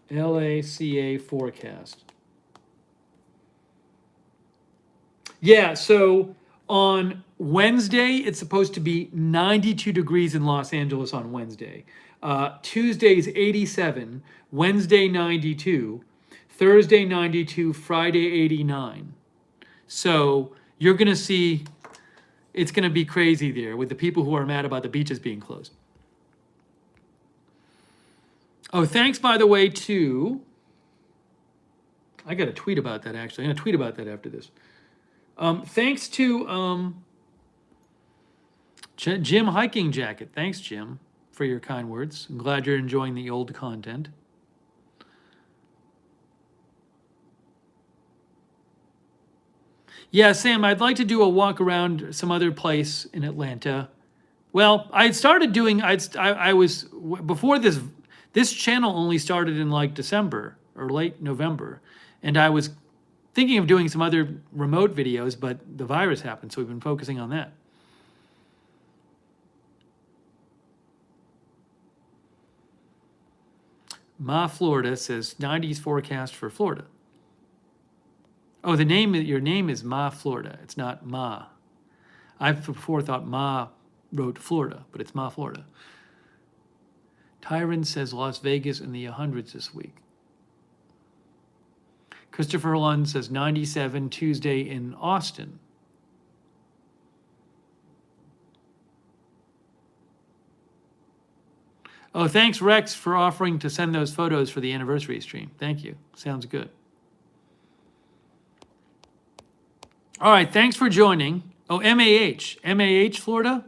LACA forecast. Yeah, so on Wednesday, it's supposed to be 92 degrees in Los Angeles on Wednesday. Tuesday's 87, Wednesday 92, Thursday 92, Friday 89. So you're going to see it's going to be crazy there with the people who are mad about the beaches being closed. Oh, thanks, by the way, to... I got to tweet about that, actually. I'm going to tweet about that after this. Thanks to Jim Hiking Jacket. Thanks, Jim, for your kind words. I'm glad you're enjoying the old content. Yeah, Sam, I'd like to do a walk around some other place in Atlanta Well, I started doing. I was before this. This channel only started in like December or late November, and I was thinking of doing some other remote videos, but the virus happened, so we've been focusing on that. Ma Florida says 90s forecast for Florida. Oh, your name is Ma Florida. It's not Ma. I've before thought Ma wrote Florida, but it's Ma Florida. Tyron says Las Vegas in the hundreds this week. Christopher Lund says 97 Tuesday in Austin. Oh, thanks, Rex, for offering to send those photos for the anniversary stream. Thank you. Sounds good. All right, thanks for joining. Oh, MAH. MAH, Florida?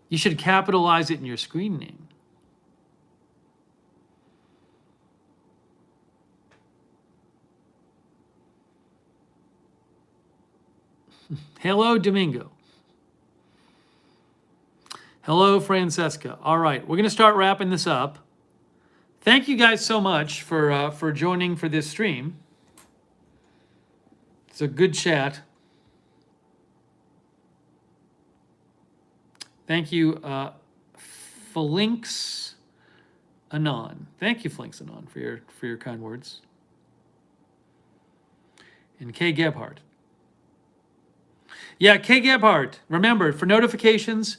You should capitalize it in your screen name. Hello, Domingo. Hello, Francesca. All right, we're going to start wrapping this up. Thank you guys so much for joining for this stream. It's a good chat. Thank you, Flinks Anon. Thank you, Flinks Anon, for your kind words. And Kay Gebhardt. Yeah, Kay Gebhardt. Remember, for notifications,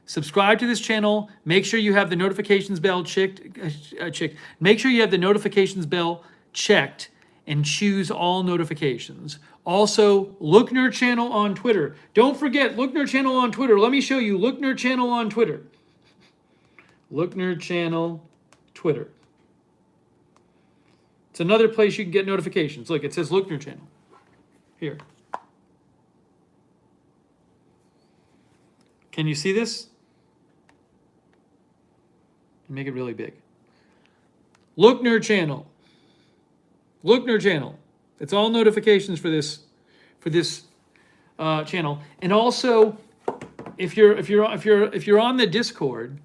subscribe to this channel. Make sure you have the notifications bell checked. Make sure you have the notifications bell checked and choose all notifications. Also, Lookner channel on Twitter. Don't forget, Lookner channel on Twitter. Let me show you Lookner channel on Twitter. Lookner channel, Twitter. It's another place you can get notifications. Look, it says Lookner channel. Here. Can you see this? Make it really big. Lookner channel. Lookner channel. It's all notifications for this channel. And also, if you're on the Discord,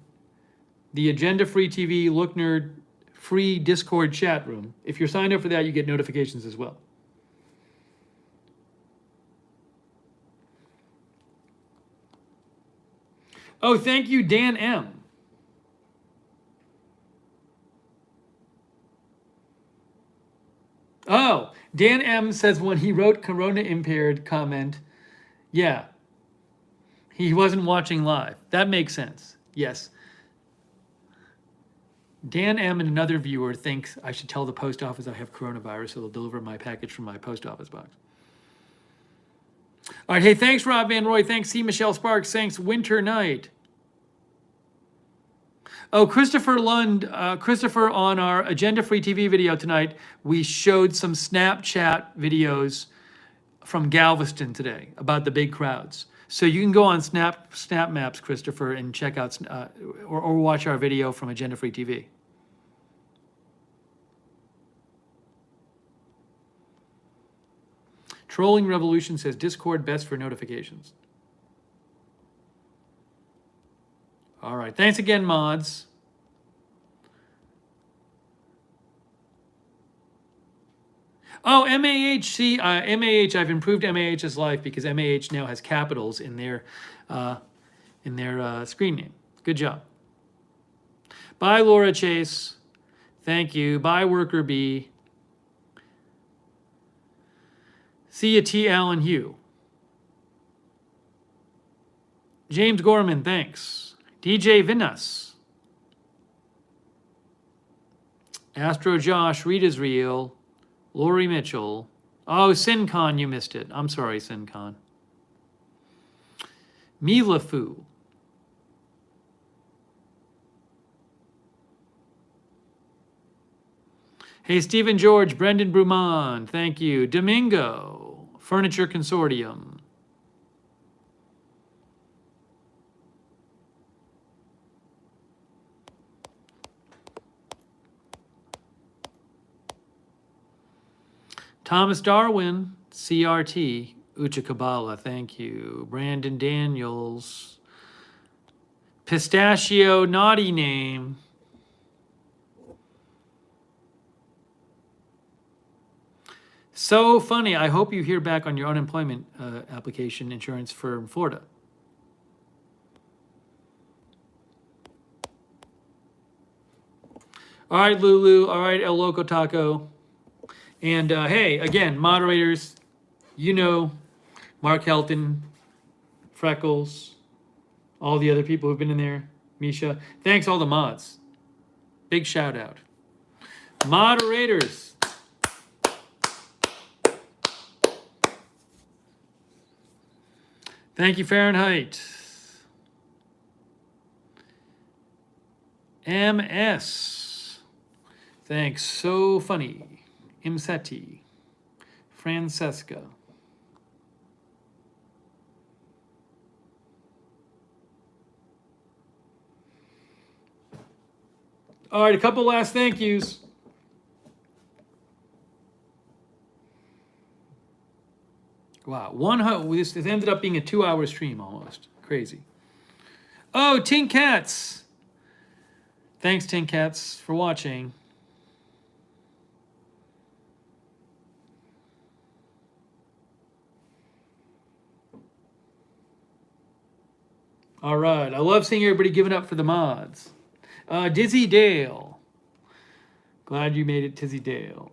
the Agenda Free TV Lookner free Discord chat room, if you're signed up for that, you get notifications as well. Oh, thank you, Dan M. Oh, Dan M says when he wrote Corona Impaired comment, yeah, he wasn't watching live. That makes sense. Yes. Dan M and another viewer thinks I should tell the post office I have coronavirus, so they'll deliver my package from my post office box. All right, hey, thanks, Rob Van Roy. Thanks, C. Michelle Sparks. Thanks, Winter Night. Oh, Christopher Lund, Christopher, on our Agenda Free TV video tonight, we showed some Snapchat videos from Galveston today about the big crowds. So you can go on Snap Maps, Christopher, and check out or watch our video from Agenda Free TV. Trolling Revolution says Discord best for notifications. All right. Thanks again, mods. Oh, MAH. See, MAH. I've improved MAH's life because MAH now has capitals in their screen name. Good job. Bye, Laura Chase. Thank you. Bye, Worker B. See you, T. Allen Hugh. James Gorman, thanks. DJ Vinas. Astro Josh, Rita's Real. Lori Mitchell. Oh, SinCon, you missed it. I'm sorry, SinCon. Mila Fu. Hey, Stephen George, Brendan Brumond, thank you. Domingo, Furniture Consortium. Thomas Darwin, CRT, Ucha Kabbalah, thank you. Brandon Daniels, Pistachio, naughty name. So funny. I hope you hear back on your unemployment application insurance for Florida. All right, Lulu. All right, El Loco Taco. And hey, again, moderators, you know, Mark Helton, Freckles, all the other people who've been in there, Misha. Thanks, all the mods. Big shout out. Moderators. Thank you, Fahrenheit. MS. Thanks, so funny. Imseti. Francesca. All right, a couple last thank yous. Wow, this ended up being a 2-hour stream almost. Crazy. Oh, Tink Cats. Thanks, Tink Cats, for watching. All right, I love seeing everybody giving up for the mods. Dizzy Dale. Glad you made it, Dizzy Dale.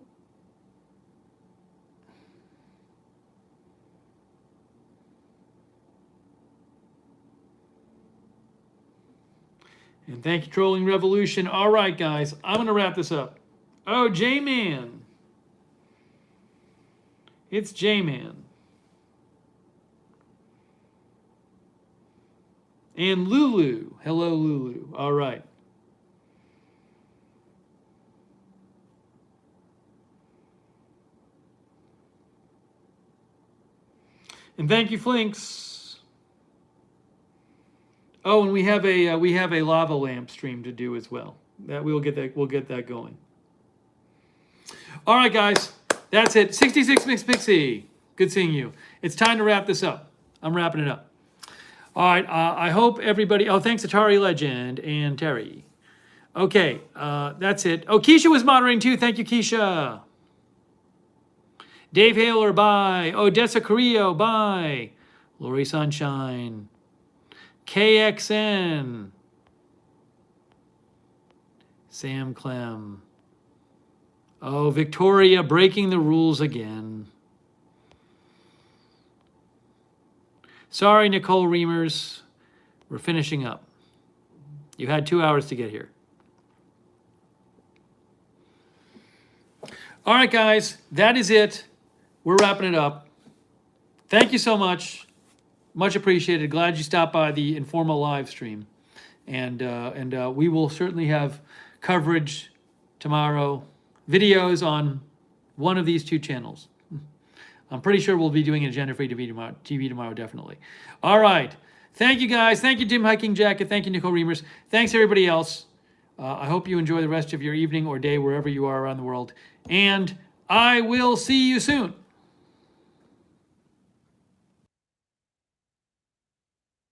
And thank you, Trolling Revolution. All right, guys, I'm going to wrap this up. Oh, J-Man. It's J-Man. And Lulu. Hello, Lulu. All right. And thank you, Flinks. Oh, and we have a lava lamp stream to do as well. We'll get that going. All right, guys, that's it. 66 Mix Pixie. Good seeing you. It's time to wrap this up. I'm wrapping it up. All right. I hope everybody. Oh, thanks Atari Legend and Terry. Okay, that's it. Oh, Keisha was moderating too. Thank you, Keisha. Dave Haler, bye. Odessa Carrillo, bye. Lori Sunshine. KXN. Sam Clem. Oh, Victoria breaking the rules again. Sorry, Nicole Reimers. We're finishing up. You had 2 hours to get here. All right, guys, that is it. We're wrapping it up. Thank you so much. Much appreciated. Glad you stopped by the Informal live stream. And we will certainly have coverage tomorrow, videos on one of these two channels. I'm pretty sure we'll be doing an agenda-free TV tomorrow, definitely. All right. Thank you, guys. Thank you, Jim Hiking Jacket. Thank you, Nicole Reimers. Thanks, everybody else. I hope you enjoy the rest of your evening or day, wherever you are around the world. And I will see you soon.